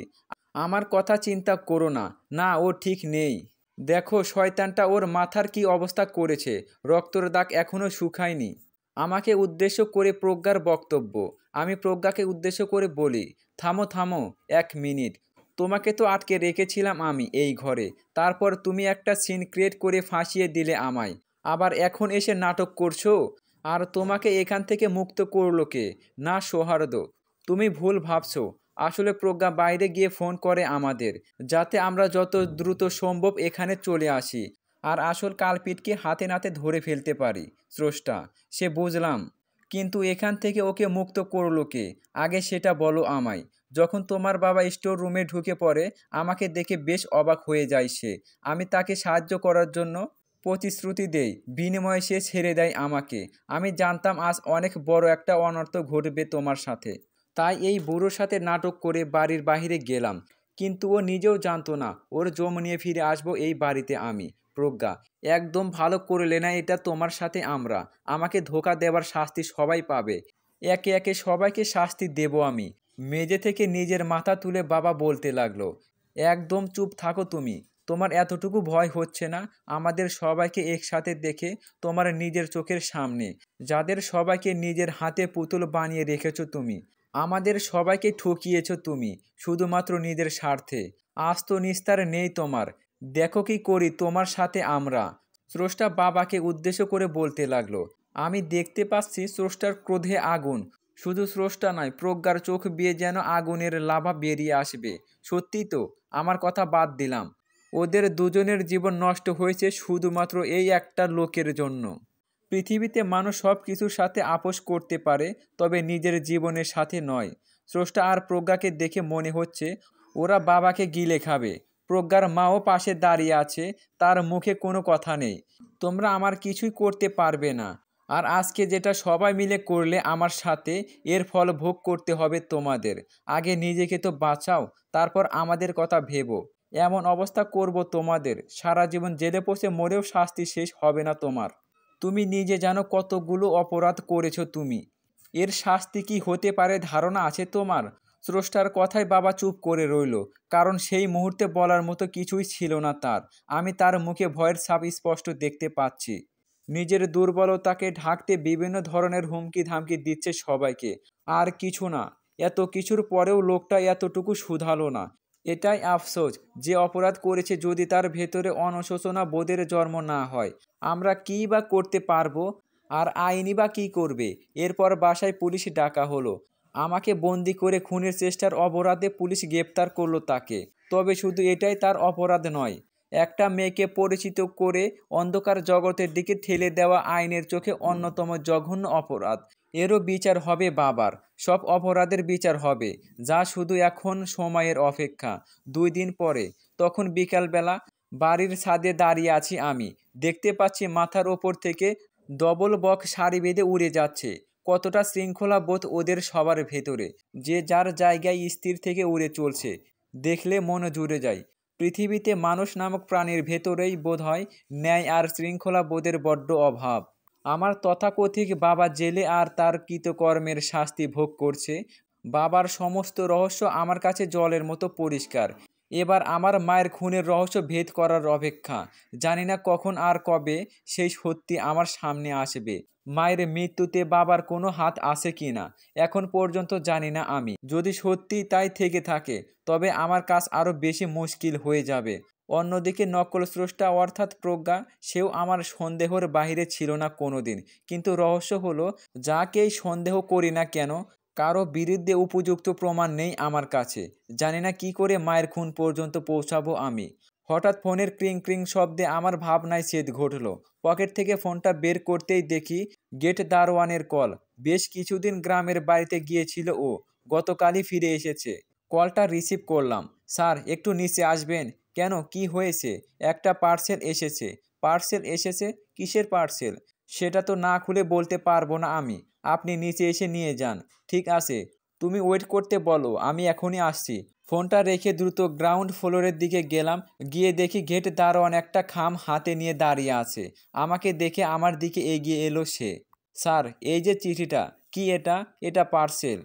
আমার কথা চিন্তা করো না। না, ও ঠিক নেই। দেখো শয়তানটা ওর মাথার কি অবস্থা করেছে। রক্তর দাগ এখনো শুকায়নি। আমাকে উদ্দেশ্য করে প্রজ্ঞার বক্তব্য। আমি প্রজ্ঞাকে উদ্দেশ্য করে বলি, থামো থামো, 1 মিনিট। তোমাকে তো আটকে রেখেছিলাম আমি এই ঘরে। তারপর তুমি একটা সিন ক্রিয়েট করে ফাঁসিয়ে দিলে আমায়। আবার এখন এসে নাটক করছো? আর তোমাকে এখান থেকে মুক্ত করলো কে? না সৌহার্দ্য, তুমি ভুল ভাবছো। আসলে প্রজ্ঞা বাইরে গিয়ে ফোন করে আমাদের, যাতে আমরা যত দ্রুত সম্ভব এখানে চলে আসি আর আসল কালপিটকে হাতে নাতে ধরে ফেলতে পারি। স্রষ্টা, সে বুঝলাম, কিন্তু এখান থেকে ওকে মুক্ত করলো কে? আগে সেটা বলো আমায়। যখন তোমার বাবা স্টোর রুমে ঢুকে পড়ে, আমাকে দেখে বেশ অবাক হয়ে যায় সে। আমি তাকে সাহায্য করার জন্য প্রতিশ্রুতি দেই, বিনিময়ে সে ছেড়ে দেয় আমাকে। আমি জানতাম আজ অনেক বড় একটা অনর্থ ঘটবে তোমার সাথে, তাই এই বুড়োর সাথে নাটক করে বাড়ির বাইরে গেলাম। কিন্তু ও নিজেও জানতো না ওর জম নিয়ে ফিরে আসবো এই বাড়িতে আমি। প্রজ্ঞা, একদম ভালো করলে না এটা তোমার সাথে আমরা। আমাকে ধোঁকা দেবার শাস্তি সবাই পাবে। একে একে সবাইকে শাস্তি দেব আমি। মেঝে থেকে নিজের মাথা তুলে বাবা বলতে লাগলো, একদম চুপ থাকো তুমি। তোমার এতটুকু ভয় হচ্ছে না আমাদের সবাইকে একসাথে দেখে? তোমার নিজের চোখের সামনে যাদের সবাইকে নিজের হাতে পুতুল বানিয়ে রেখেছো তুমি, আমাদের সবাইকে ঠকিয়েছো তুমি শুধুমাত্র নিজের স্বার্থে। আজ তো নিস্তার নেই তোমার। দেখো কি করি তোমার সাথে আমরা। স্রষ্টা বাবাকে উদ্দেশ্য করে বলতে লাগলো। আমি দেখতে পাচ্ছি স্রষ্টার ক্রোধে আগুন। শুধু স্রষ্টা নয়, প্রজ্ঞার চোখ দিয়ে যেন আগুনের লাভা বেরিয়ে আসবে। সত্যিই তো, আমার কথা বাদ দিলাম। ওদের দুজনের জীবন নষ্ট হয়েছে শুধুমাত্র এই একটা লোকের জন্য। পৃথিবীতে মানুষ সব কিছুর সাথে আপোষ করতে পারে, তবে নিজের জীবনের সাথে নয়। স্রষ্টা আর প্রজ্ঞাকে দেখে মনে হচ্ছে ওরা বাবাকে গিলে খাবে। প্রজ্ঞার মাও পাশে দাঁড়িয়ে আছে, তার মুখে কোনো কথা নেই। তোমরা আমার কিছুই করতে পারবে না। আর আজকে যেটা সবাই মিলে করলে আমার সাথে, এর ফল ভোগ করতে হবে তোমাদের। আগে নিজেকে তো বাঁচাও, তারপর আমাদের কথা ভেবো। এমন অবস্থা করব তোমাদের, সারা জীবন জেলে পচে মরেও শাস্তি শেষ হবে না তোমার। তুমি নিজে জানো কতগুলো অপরাধ করেছো তুমি। এর শাস্তি কি হতে পারে ধারণা আছে তোমার? স্রষ্টার কথায় বাবা চুপ করে রইল, কারণ সেই মুহূর্তে বলার মতো কিছুই ছিল না তার। আমি তার মুখে ভয়ের ছাপ স্পষ্ট দেখতে পাচ্ছি। নিজের দুর্বলতাকে ঢাকতে বিভিন্ন ধরনের হুমকি ধামকি দিচ্ছে সবাইকে। আর কিছু না, এত কিছুর পরেও লোকটা এতটুকু শুধালো না। এটাই আফসোস, যে অপরাধ করেছে যদি তার ভেতরে অনুশোচনা বোধের জন্ম না হয়, আমরা কী বা করতে পারবো? আর আইনই বা কী করবে? এরপর বাসায় পুলিশ ডাকা হলো। আমাকে বন্দি করে খুনের চেষ্টার অপরাধে পুলিশ গ্রেপ্তার করলো তাকে। তবে শুধু এটাই তার অপরাধ নয়, একটা মেয়েকে পরিচিত করে অন্ধকার জগতের দিকে ঠেলে দেওয়া আইনের চোখে অন্যতম জঘন্য অপরাধ। এরও বিচার হবে বাবার, সব অপরাধের বিচার হবে, যা শুধু এখন সময়ের অপেক্ষা। 2 দিন পরে, তখন বিকালবেলা, বাড়ির ছাদে দাঁড়িয়ে আছি আমি। দেখতে পাচ্ছি মাথার ওপর থেকে ডবল বক সারি বেঁধে উড়ে যাচ্ছে। কতটা শৃঙ্খলা বোধ ওদের সবার ভেতরে, যে যার জায়গায় স্থির থেকে উড়ে চলছে। দেখলে মন জুড়ে যায়। পৃথিবীতে মানুষ নামক প্রাণীর ভেতরেই বোধহয় ন্যায় আর শৃঙ্খলা বোধের বড্ড অভাব। আমার তথাকথিত বাবা জেলে আর তার কৃতকর্মের শাস্তি ভোগ করছে। বাবার সমস্ত রহস্য আমার কাছে জলের মতো পরিষ্কার। এবার আমার মায়ের খুনের রহস্য ভেদ করার অপেক্ষা। জানি না কখন আর কবে সেই সত্যি আমার সামনে আসবে। মায়ের মৃত্যুতে বাবার কোনো হাত আছে কি না এখন পর্যন্ত জানি না আমি। যদি সত্যি তাই থেকে থাকে, তবে আমার কাজ আরও বেশি মুশকিল হয়ে যাবে। অন্যদিকে নকল স্রষ্টা অর্থাৎ প্রজ্ঞা, সেও আমার সন্দেহের বাহিরে ছিল না কোনোদিন। কিন্তু রহস্য হলো, যাকেই সন্দেহ করি না কেন, কারো বিরুদ্ধে উপযুক্ত প্রমাণ নেই আমার কাছে। জানি না কি করে মায়ের খুন পর্যন্ত পৌঁছাবো আমি। হঠাৎ ফোনের ক্রিং ক্রিং শব্দে আমার ভাবনায় ছেদ ঘটল। পকেট থেকে ফোনটা বের করতেই দেখি গেট দারোয়ানের কল। বেশ কিছুদিন গ্রামের বাড়িতে গিয়েছিল ও, গতকালই ফিরে এসেছে। কলটা রিসিভ করলাম। স্যার, একটু নিচে আসবেন? কেন, কি হয়েছে? একটা পার্সেল এসেছে। পার্সেল এসেছে? কিসের পার্সেল? সেটা তো না খুলে বলতে পারবো না আমি। আপনি নিচে এসে নিয়ে যান। ঠিক আছে, তুমি ওয়েট করতে বলো, আমি এখনই আসছি। ফোনটা রেখে দ্রুত গ্রাউন্ড ফ্লোরের দিকে গেলাম। গিয়ে দেখি গেট দারোয়ান একটা খাম হাতে নিয়ে দাঁড়িয়ে আছে। আমাকে দেখে আমার দিকে এগিয়ে এলো সে। স্যার, এই যে চিঠিটা। কি এটা? এটা পার্সেল।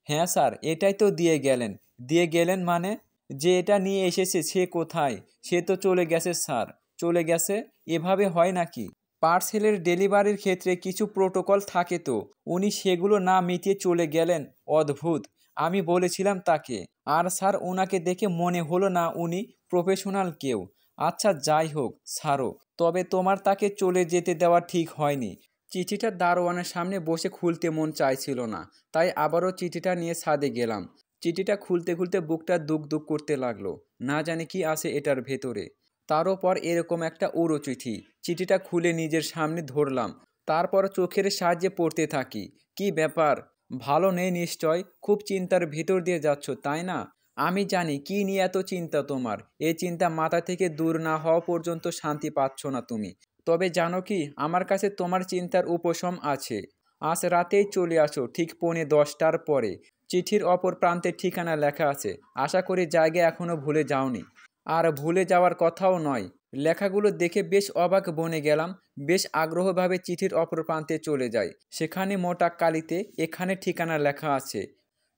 হ্যাঁ স্যার, এটাই তো দিয়ে গেলেন। দিয়ে গেলেন মানে? যে এটা নিয়ে এসেছে সে কোথায়? সে তো চলে গেছে স্যার। চলে গেছে? এভাবে হয় নাকি? পার্সেলের ডেলিভারির ক্ষেত্রে কিছু প্রোটোকল থাকে তো, উনি সেগুলো না মিটিয়ে চলে গেলেন। অদ্ভুত। আমি বলেছিলাম তাকে। আর স্যার, ওনাকে দেখে মনে হলো না উনি প্রফেশনাল কেউ। আচ্ছা যাই হোক, ছাড়ো। তবে তোমার তাকে চলে যেতে দেওয়া ঠিক হয়নি। চিঠিটা দারোয়ানের সামনে বসে খুলতে মন চাইছিল না, তাই আবারও চিঠিটা নিয়ে ছাদে গেলাম। চিঠিটা খুলতে খুলতে বুকটা দুক দুক করতে লাগলো। না জানি কি আছে এটার ভেতরে। তার ওপর এরকম একটা উড়ো চিঠি। চিঠিটা খুলে নিজের সামনে ধরলাম। তারপর চোখের সাহায্যে পড়তে থাকি। কি ব্যাপার? ভালো নেই নিশ্চয়। খুব চিন্তার ভেতর দিয়ে যাচ্ছ, তাই না? আমি জানি কি নিয়ে এত চিন্তা তোমার। এই চিন্তা মাথা থেকে দূর না হওয়া পর্যন্ত শান্তি পাচ্ছ না তুমি। তবে জানো কি, আমার কাছে তোমার চিন্তার উপশম আছে। আজ রাতেই চলে আসো, ঠিক 10:45টার পরে। চিঠির অপর প্রান্তে ঠিকানা লেখা আছে। আশা করি জায়গা এখনো ভুলে যাওনি। আর ভুলে যাওয়ার কথাও নয়। লেখাগুলো দেখে বেশ অবাক বনে গেলাম। বেশ আগ্রহভাবে চিঠির অপর প্রান্তে চলে যাই। সেখানে মোটা কালিতে এখানে ঠিকানা লেখা আছে।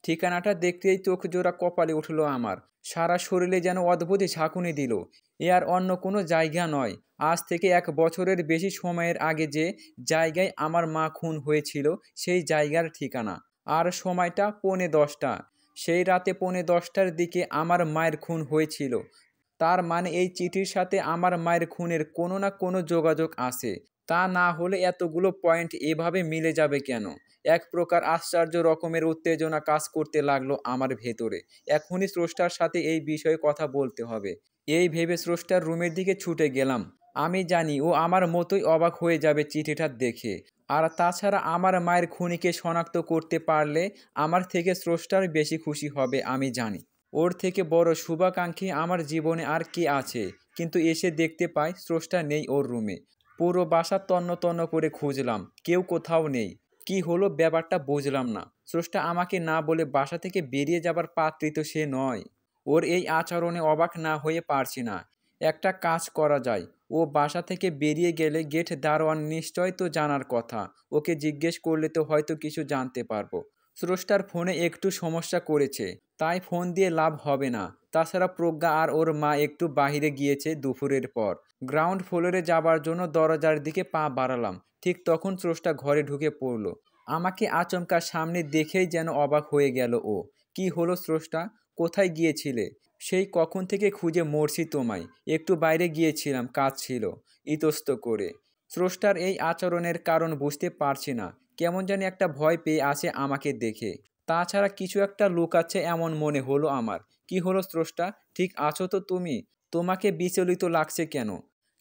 ঠিকানাটা দেখতেই চোখ জোড়া কপালে উঠল আমার। সারা শরীরে যেন অদ্ভুত ঝাঁকুনি দিল। এ আর অন্য কোনো জায়গা নয়। আজ থেকে 1 বছরের বেশি সময়ের আগে যে জায়গায় আমার মা খুন হয়েছিল, সেই জায়গার ঠিকানা। আর সময়টা 10:45। সেই রাতে 10:45টার দিকে আমার মায়ের খুন হয়েছিল। তার মানে এই চিঠির সাথে আমার মায়ের খুনের কোনো না কোনো যোগাযোগ আছে। তা না হলে এতগুলো পয়েন্ট এভাবে মিলে যাবে কেন? এক প্রকার আশ্চর্য রকমের উত্তেজনা কাজ করতে লাগলো আমার ভেতরে। এখনই স্রষ্টার সাথে এই বিষয়ে কথা বলতে হবে। এই ভেবে স্রষ্টার রুমের দিকে ছুটে গেলাম। আমি জানি ও আমার মতোই অবাক হয়ে যাবে চিঠিটা দেখে। আর তাছাড়া আমার মায়ের খুনিকে শনাক্ত করতে পারলে আমার থেকে স্রষ্টার বেশি খুশি হবে আমি জানি। ওর থেকে বড় শুভাকাঙ্ক্ষী আমার জীবনে আর কে আছে? কিন্তু এসে দেখতে পাই স্রষ্টা নেই ওর রুমে। পুরো বাসা তন্ন তন্ন করে খুঁজলাম, কেউ কোথাও নেই। কি হলো ব্যাপারটা বুঝলাম না। স্রষ্টা আমাকে না বলে বাসা থেকে বেরিয়ে যাবার পাত্রী তো সে নয়। ওর এই আচরণে অবাক না হয়ে পারছি না। একটা কাজ করা যায়, ও বাসা থেকে বেরিয়ে গেলে গেট দারোয়ান নিশ্চয় তো জানার কথা। ওকে জিজ্ঞেস করলে তো হয়তো কিছু জানতে পারবো। স্রষ্টার ফোনে একটু সমস্যা করেছে, তাই ফোন দিয়ে লাভ হবে না। তাছাড়া প্রজ্ঞা আর ওর মা একটু বাইরে গিয়েছে দুপুরের পর। গ্রাউন্ড ফ্লোরে যাবার জন্য দরজার দিকে পা বাড়ালাম, ঠিক তখন স্রষ্টা ঘরে ঢুকে পড়লো। আমাকে আচমকা সামনে দেখেই যেন অবাক হয়ে গেল ও। কি হলো স্রষ্টা, কোথায় গিয়েছিলে? সেই কখন থেকে খুঁজে মরছি তোমায়। একটু বাইরে গিয়েছিলাম, কাজ ছিল। ইতস্ত করে স্রষ্টার এই আচরণের কারণ বুঝতে পারছি না। কেমন জানি একটা ভয় পেয়ে আছে আমাকে দেখে। তাছাড়া কিছু একটা লুকাচ্ছে এমন মনে হলো আমার। কি হলো স্রষ্টা, ঠিক আছো তো তুমি? তোমাকে বিচলিত লাগছে কেন?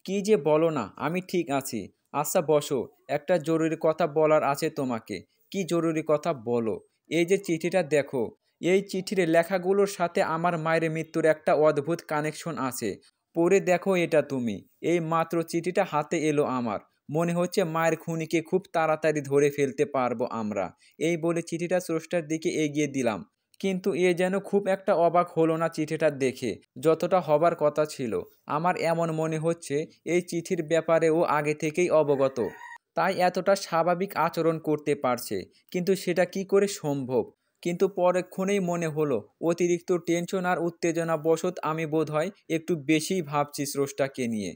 কি যে বলো না, আমি ঠিক আছি। আচ্ছা বসো, একটা জরুরি কথা বলার আছে তোমাকে। কি জরুরি কথা বলো? এই যে চিঠিটা দেখো, এই চিঠির লেখাগুলোর সাথে আমার মায়ের মৃত্যুর একটা অদ্ভুত কানেকশন আছে। পড়ে দেখো এটা তুমি। এই মাত্র চিঠিটা হাতে এলো আমার। মনে হচ্ছে মায়ের খুনিকে খুব তাড়াতাড়ি ধরে ফেলতে পারবো আমরা। এই বলে চিঠিটা স্রষ্টার দিকে এগিয়ে দিলাম। কিন্তু এ যেন খুব একটা অবাক হলো না চিঠিটা দেখে, যতটা হবার কথা ছিল। আমার এমন মনে হচ্ছে এই চিঠির ব্যাপারে ও আগে থেকেই অবগত, তাই এতটা স্বাভাবিক আচরণ করতে পারছে। কিন্তু সেটা কি করে সম্ভব? কিন্তু পরক্ষণেই মনে হলো অতিরিক্ত টেনশন আর উত্তেজনা বশত আমি বোধহয় একটু বেশিই ভাবছি স্রষ্টাকে নিয়ে।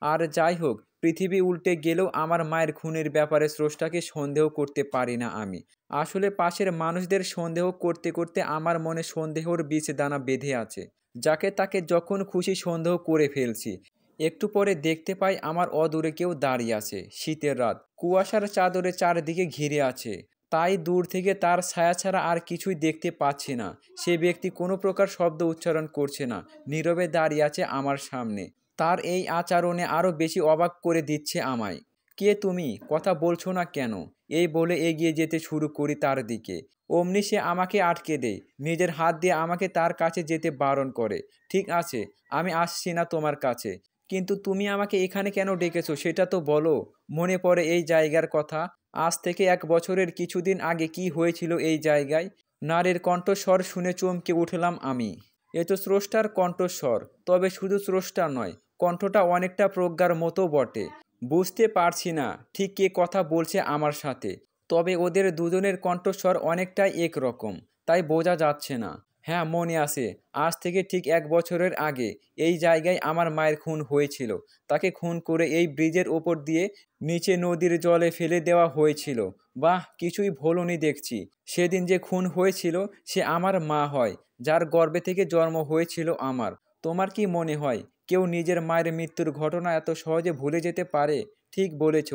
আর যাই হোক, পৃথিবী উল্টে গেলেও আমার মায়ের খুনের ব্যাপারে স্রষ্টাকে সন্দেহ করতে পারি না আমি। আসলে পাশের মানুষদের সন্দেহ করতে করতে আমার মনে সন্দেহর বীজ দানা বেঁধে আছে। যাকে তাকে যখন খুশি সন্দেহ করে ফেলছি। একটু পরে দেখতে পাই আমার অদূরে কেউ দাঁড়িয়ে আছে। শীতের রাত, কুয়াশার চাদরে চারদিকে ঘিরে আছে, তাই দূর থেকে তার ছায়া ছাড়া আর কিছুই দেখতে পাচ্ছি না। সে ব্যক্তি কোনো প্রকার শব্দ উচ্চারণ করছে না, নীরবে দাঁড়িয়ে আছে আমার সামনে। তার এই আচরণে আরও বেশি অবাক করে দিচ্ছে আমায়। কে তুমি, কথা বলছো না কেন? এই বলে এগিয়ে যেতে শুরু করি তার দিকে। অমনি সে আমাকে আটকে দেয়, নিজের হাত দিয়ে আমাকে তার কাছে যেতে বারণ করে। ঠিক আছে, আমি আসছি না তোমার কাছে। কিন্তু তুমি আমাকে এখানে কেন ডেকেছো সেটা তো বলো। মনে পড়ে এই জায়গার কথা। আজ থেকে 1 বছরের কিছুদিন আগে কি হয়েছিল এই জায়গায়। নারীর কণ্ঠস্বর শুনে চমকে উঠলাম আমি। এ তো স্রষ্টার কণ্ঠস্বর, তবে শুধু স্রষ্টা নয়, কণ্ঠটা অনেকটা প্রজ্ঞার মতো বটে। বুঝতে পারছি না ঠিক কে কথা বলছে আমার সাথে, তবে ওদের দুজনের কণ্ঠস্বর অনেকটাই একরকম, তাই বোঝা যাচ্ছে না। হ্যাঁ, মনে আছে, আজ থেকে ঠিক 1 বছরের আগে এই জায়গায় আমার মায়ের খুন হয়েছিল। তাকে খুন করে এই ব্রিজের ওপর দিয়ে নিচে নদীর জলে ফেলে দেওয়া হয়েছিল। বাহ, কিছুই ভোলনি দেখছি। সেদিন যে খুন হয়েছিল সে আমার মা হয়, যার গর্ভে থেকে জন্ম হয়েছিল আমার। তোমার কি মনে হয় কেউ নিজের মায়ের মৃত্যুর ঘটনা এত সহজে ভুলে যেতে পারে? ঠিক বলেছ,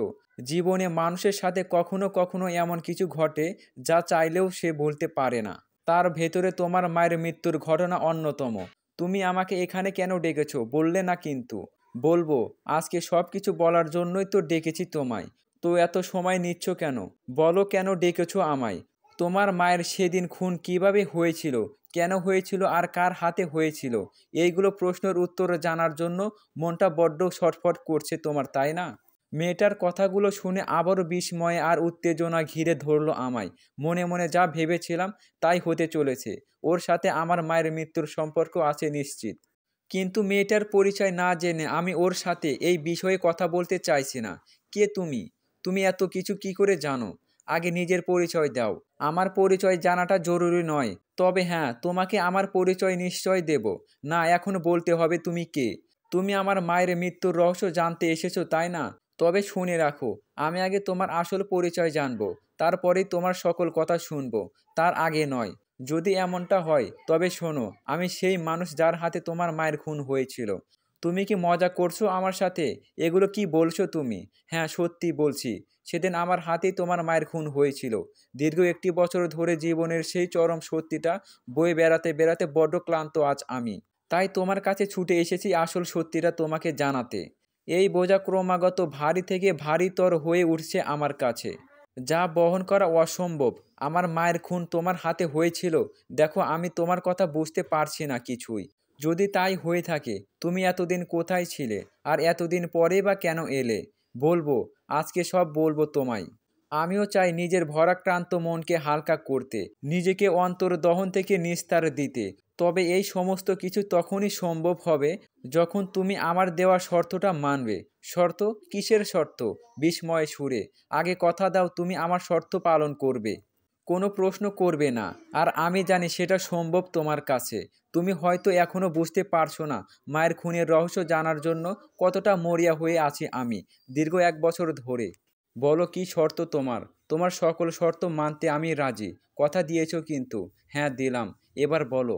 জীবনে মানুষের সাথে কখনো কখনো এমন কিছু ঘটে যা চাইলেও সে ভুলতে পারে না। তার ভেতরে তোমার মায়ের মৃত্যুর ঘটনা অন্যতম। তুমি আমাকে এখানে কেন ডেকেছো বললে না কিন্তু। বলবো, আজকে সব কিছু বলার জন্যই তো ডেকেছি তোমায়। তো এত সময় নিচ্ছ কেন? বলো কেন ডেকেছো আমায়? তোমার মায়ের সেদিন খুন কিভাবে হয়েছিল, কেন হয়েছিল আর কার হাতে হয়েছিল? এইগুলো প্রশ্নের উত্তর জানার জন্য মনটা বড্ড ছটফট করছে তোমার, তাই না? মেয়েটার কথাগুলো শুনে আবারও বিস্ময় আর উত্তেজনা ঘিরে ধরলো আমায়। মনে মনে যা ভেবেছিলাম তাই হতে চলেছে। ওর সাথে আমার মায়ের মৃত্যুর সম্পর্ক আছে নিশ্চিত। কিন্তু মেয়েটার পরিচয় না জেনে আমি ওর সাথে এই বিষয়ে কথা বলতে চাইছি না। কে তুমি? তুমি এত কিছু কি করে জানো? আগে নিজের পরিচয় দাও। আমার পরিচয় জানাটা জরুরি নয়, তবে হ্যাঁ, তোমাকে আমার পরিচয় নিশ্চয় দেব। না, এখন বলতে হবে তুমি কে। তুমি আমার মায়ের মৃত্যুর রহস্য জানতে এসেছো, তাই না? তবে শুনে রাখো, আমি আগে তোমার আসল পরিচয় জানবো, তারপরেই তোমার সকল কথা শুনবো, তার আগে নয়। যদি এমনটা হয় তবে শোনো, আমি সেই মানুষ যার হাতে তোমার মায়ের খুন হয়েছিল। তুমি কি মজা করছো আমার সাথে? এগুলো কি বলছো তুমি? হ্যাঁ, সত্যি বলছি। সেদিন আমার হাতেই তোমার মায়ের খুন হয়েছিল। দীর্ঘ 1 বছর ধরে জীবনের সেই চরম সত্যিটা বয়ে বেড়াতে বেড়াতে বড্ড ক্লান্ত আজ আমি। তাই তোমার কাছে ছুটে এসেছি আসল সত্যিটা তোমাকে জানাতে। এই বোঝা ক্রমাগত ভারী থেকে ভারীতর হয়ে উঠছে আমার কাছে, যা বহন করা অসম্ভব। আমার মায়ের খুন তোমার হাতে হয়েছিল। দেখো, আমি তোমার কথা বুঝতে পারছি না কিছুই। যদি তাই হয়ে থাকে, তুমি এতদিন কোথায় ছিলে? আর এতদিন পরে বা কেন এলে? বলবো, আজকে সব বলবো তোমায়। আমিও চাই নিজের ভরাক্রান্ত মনকে হালকা করতে, নিজেকে অন্তর্দহন থেকে নিস্তার দিতে। তবে এই সমস্ত কিছু তখনই সম্ভব হবে যখন তুমি আমার দেওয়া শর্তটা মানবে। শর্ত? কিসের শর্ত? বিস্ময় সুরে। আগে কথা দাও তুমি আমার শর্ত পালন করবে। কোনো প্রশ্ন করবে না। আর আমি জানি সেটা সম্ভব তোমার কাছে। তুমি হয়তো এখনো বুঝতে পারছো না মায়ের খুনের রহস্য জানার জন্য কতটা মরিয়া হয়ে আছি আমি দীর্ঘ 1 বছর ধরে। বলো কি শর্ত তোমার? তোমার সকল শর্ত মানতে আমি রাজি। কথা দিয়েছো কিন্তু। হ্যাঁ দিলাম। এবার বলো।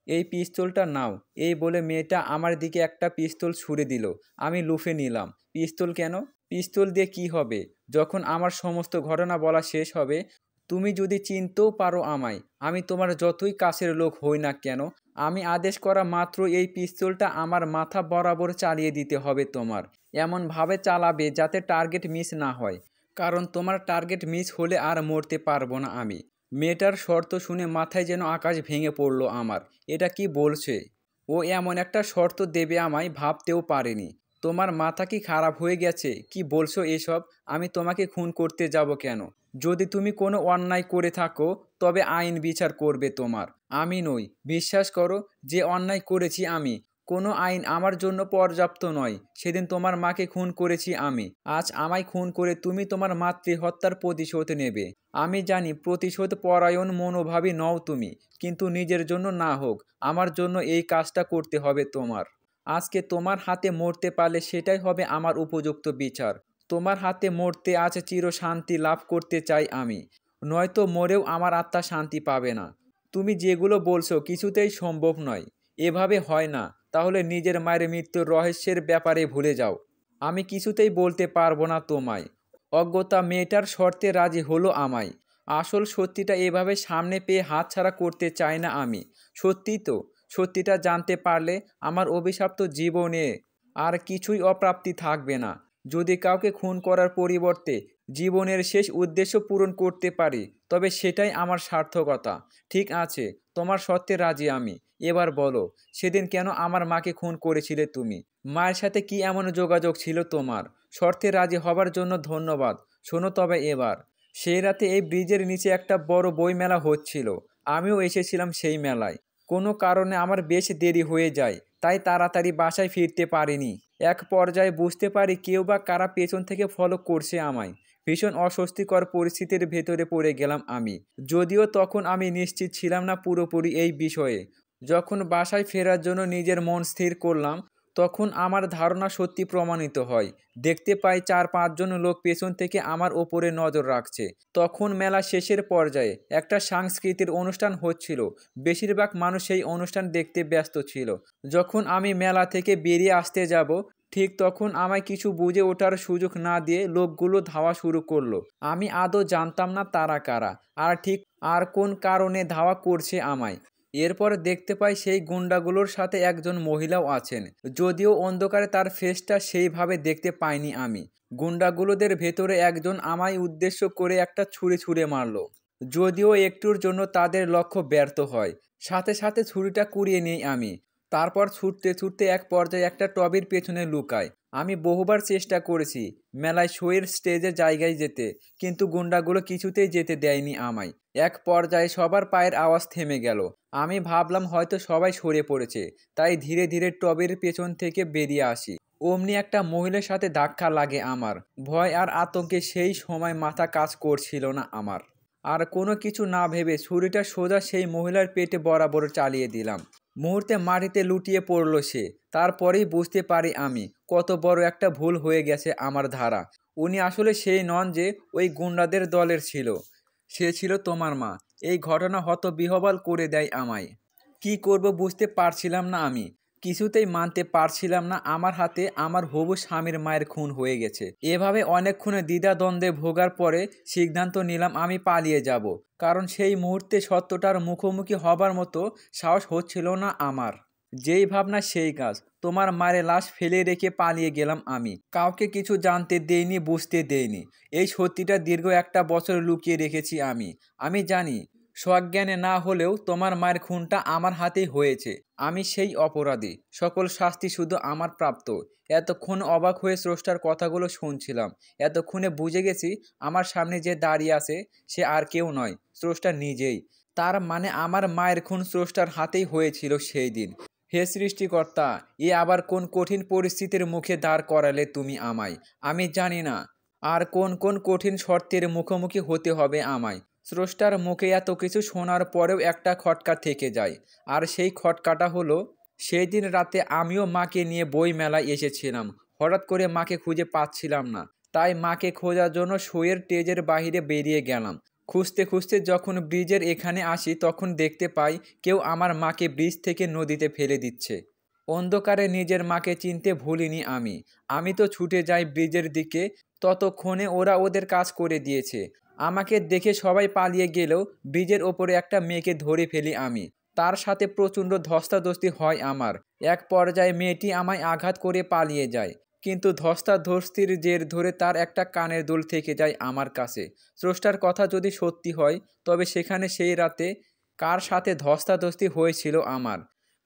এই পিস্তলটা নাও। এই বলে মেয়েটা আমার দিকে একটা পিস্তল ছুঁড়ে দিল। আমি লুফে নিলাম। পিস্তল কেন? পিস্তল দিয়ে কি হবে? যখন আমার সমস্ত ঘটনা বলা শেষ হবে, তুমি যদি চিনতেও পারো আমায়, আমি তোমার যতই কাছের লোক হই না কেন, আমি আদেশ করা মাত্র এই পিস্তলটা আমার মাথা বরাবর চালিয়ে দিতে হবে তোমার। এমনভাবে চালাবে যাতে টার্গেট মিস না হয়। কারণ তোমার টার্গেট মিস হলে আর মরতে পারবো না আমি। মেয়েটার শর্ত শুনে মাথায় যেন আকাশ ভেঙে পড়ল আমার। এটা কি বলছে? ও এমন একটা শর্ত দেবে আমায় ভাবতেও পারেনি। তোমার মাথা কি খারাপ হয়ে গেছে? কি বলছো এসব? আমি তোমাকে খুন করতে যাব কেন? যদি তুমি কোনো অন্যায় করে থাকো তবে আইন বিচার করবে তোমার। আমি নই। বিশ্বাস করো, যে অন্যায় করেছি আমি। কোনো আইন আমার জন্য পর্যাপ্ত নয়। সেদিন তোমার মাকে খুন করেছি আমি। আজ আমায় খুন করে তুমি তোমার মাতৃহত্যার প্রতিশোধ নেবে। আমি জানি প্রতিশোধ পরায়ণ মনোভাবী নও তুমি, কিন্তু নিজের জন্য না হোক আমার জন্য এই কাজটা করতে হবে তোমার। আজকে তোমার হাতে মরতে পারলে সেটাই হবে আমার উপযুক্ত বিচার। তোমার হাতে মরতে আজ চিরশান্তি লাভ করতে চাই আমি, নয়তো মরেও আমার আত্মা শান্তি পাবে না। তুমি যেগুলো বলছো কিছুতেই সম্ভব নয়। এভাবে হয় না। তাহলে নিজের মায়ের মৃত্যুর রহস্যের ব্যাপারে ভুলে যাও। আমি কিছুতেই বলতে পারবো না তোমায়। অজ্ঞতা মেয়েটার শর্তে রাজি হলো আমায়। আসল সত্যিটা এভাবে সামনে পেয়ে হাতছাড়া করতে চাই না আমি। সত্যি তো। সত্যিটা জানতে পারলে আমার অভিশপ্ত জীবনে আর কিছুই অপ্রাপ্তি থাকবে না। যদি কাউকে খুন করার পরিবর্তে জীবনের শেষ উদ্দেশ্য পূরণ করতে পারি তবে সেটাই আমার সার্থকতা। ঠিক আছে, তোমার শর্তে রাজি আমি। এবার বলো, সেদিন কেন আমার মাকে খুন করেছিলে তুমি? মায়ের সাথে কি এমন যোগাযোগ ছিল তোমার? শর্তে রাজি হবার জন্য ধন্যবাদ। শোনো তবে এবার। সেই রাতে এই ব্রিজের নিচে একটা বড় বই মেলা হচ্ছিল। আমিও এসেছিলাম সেই মেলায়। কোনো কারণে আমার বেশ দেরি হয়ে যায়, তাই তাড়াতাড়ি বাসায় ফিরতে পারিনি। এক পর্যায়ে বুঝতে পারি কেউ বা কারা পেছন থেকে ফলো করছে আমায়। ভীষণ অস্বস্তিকর পরিস্থিতির ভেতরে পড়ে গেলাম আমি, যদিও তখন আমি নিশ্চিত ছিলাম না পুরোপুরি এই বিষয়ে। যখন বাসায় ফেরার জন্য নিজের মন স্থির করলাম, তখন আমার ধারণা সত্যি প্রমাণিত হয়। দেখতে পাই 4-5 জন লোক পেছন থেকে আমার ওপরে নজর রাখছে। তখন মেলা শেষের পর্যায়ে একটা সাংস্কৃতিক অনুষ্ঠান হচ্ছিল। বেশিরভাগ মানুষ সেই অনুষ্ঠান দেখতে ব্যস্ত ছিল। যখন আমি মেলা থেকে বেরিয়ে আসতে যাব, ঠিক তখন আমায় কিছু বুঝে ওঠার সুযোগ না দিয়ে লোকগুলো ধাওয়া শুরু করলো। আমি আদৌ জানতাম না তারা কারা, আর কোন কারণে ধাওয়া করছে আমায়। এরপর দেখতে পাই সেই গুন্ডাগুলোর সাথে একজন মহিলাও আছেন, যদিও অন্ধকারে তার ফেসটা সেইভাবে দেখতে পাইনি আমি। গুন্ডাগুলোদের ভেতরে একজন আমায় উদ্দেশ্য করে একটা ছুরি ছুঁড়ে মারলো, যদিও একটুর জন্য তাদের লক্ষ্য ব্যর্থ হয়। সাথে সাথে ছুরিটা কুড়িয়ে নিই আমি। তারপর ছুটতে ছুটতে এক পর্যায়ে একটা টবের পেছনে লুকাই। আমি বহুবার চেষ্টা করেছি মেলায় শোয়ের স্টেজের জায়গায় যেতে, কিন্তু গুন্ডাগুলো কিছুতেই যেতে দেয়নি আমায়। এক পর্যায়ে সবার পায়ের আওয়াজ থেমে গেল। আমি ভাবলাম হয়তো সবাই সরে পড়েছে, তাই ধীরে ধীরে টবের পেছন থেকে বেরিয়ে আসি। অমনি একটা মহিলার সাথে ধাক্কা লাগে আমার। ভয় আর আতঙ্কে সেই সময় মাথা কাজ করছিল না আমার। আর কোনো কিছু না ভেবে ছুরিটা সোজা সেই মহিলার পেটে বরাবর চালিয়ে দিলাম। মুহূর্তে মাটিতে লুটিয়ে পড়ল সে। তারপরেই বুঝতে পারি আমি কত বড় একটা ভুল হয়ে গেছে আমার ধারা। উনি আসলে সেই নন যে ওই গুন্ডাদের দলের ছিল। সে ছিল তোমার মা। এই ঘটনা হতবিহ্বল করে দেয় আমায়। কি করব বুঝতে পারছিলাম না আমি। কিছুতেই মানতে পারছিলাম না আমার হাতে আমার হবু স্বামীর মায়ের খুন হয়ে গেছে। এভাবে অনেকক্ষণ দ্বিধাদ্বন্দ্বে ভোগার পরে সিদ্ধান্ত নিলাম আমি পালিয়ে যাব। কারণ সেই মুহূর্তে সত্যটার মুখোমুখি হবার মতো সাহস হচ্ছিল না আমার। যেই ভাবনা সেই কাজ। তোমার মায়ের লাশ ফেলে রেখে পালিয়ে গেলাম আমি। কাউকে কিছু জানতে দেইনি, বুঝতে দেইনি। এই সত্যিটা দীর্ঘ 1 বছর লুকিয়ে রেখেছি আমি। আমি জানি সজ্ঞানে না হলেও তোমার মায়ের খুনটা আমার হাতেই হয়েছে। আমি সেই অপরাধী। সকল শাস্তি শুধু আমার প্রাপ্ত। এতক্ষণ অবাক হয়ে স্রষ্টার কথাগুলো শুনছিলাম। এতক্ষণে বুঝে গেছি আমার সামনে যে দাঁড়িয়ে আছে সে আর কেউ নয়, স্রষ্টা নিজেই। তার মানে আমার মায়ের খুন স্রষ্টার হাতেই হয়েছিল সেই দিন। হে সৃষ্টিকর্তা, এ আবার কোন কঠিন পরিস্থিতির মুখে দাঁড় করালে তুমি আমায়। আমি জানি না আর কোন কোন কঠিন শর্তের মুখোমুখি হতে হবে আমায়। স্রষ্টার মুখে এত কিছু শোনার পরেও একটা খটকা থেকে যায়। আর সেই খটকাটা হলো, সেই দিন রাতে আমিও মাকে নিয়ে বই মেলায় এসেছিলাম। হঠাৎ করে মাকে খুঁজে পাচ্ছিলাম না, তাই মাকে খোঁজার জন্য শোয়ের টেজের বাইরে বেরিয়ে গেলাম। খুঁজতে খুঁজতে যখন ব্রিজের এখানে আসি তখন দেখতে পাই কেউ আমার মাকে ব্রিজ থেকে নদীতে ফেলে দিচ্ছে। অন্ধকারে নিজের মাকে চিনতে ভুলিনি আমি। আমি তো ছুটে যাই ব্রিজের দিকে। ততক্ষণে ওরা ওদের কাজ করে দিয়েছে। আমাকে দেখে সবাই পালিয়ে গেলেও ব্রিজের ওপরে একটা মেয়েকে ধরে ফেলি আমি। তার সাথে প্রচণ্ড ধস্তাধস্তি হয় আমার। এক পর্যায়ে মেয়েটি আমায় আঘাত করে পালিয়ে যায়। কিন্তু ধস্তাধস্তির জের ধরে তার একটা কানের দুল থেকে যায় আমার কাছে। স্রষ্টার কথা যদি সত্যি হয়, তবে সেখানে সেই রাতে কার সাথে ধস্তাধস্তি হয়েছিল আমার,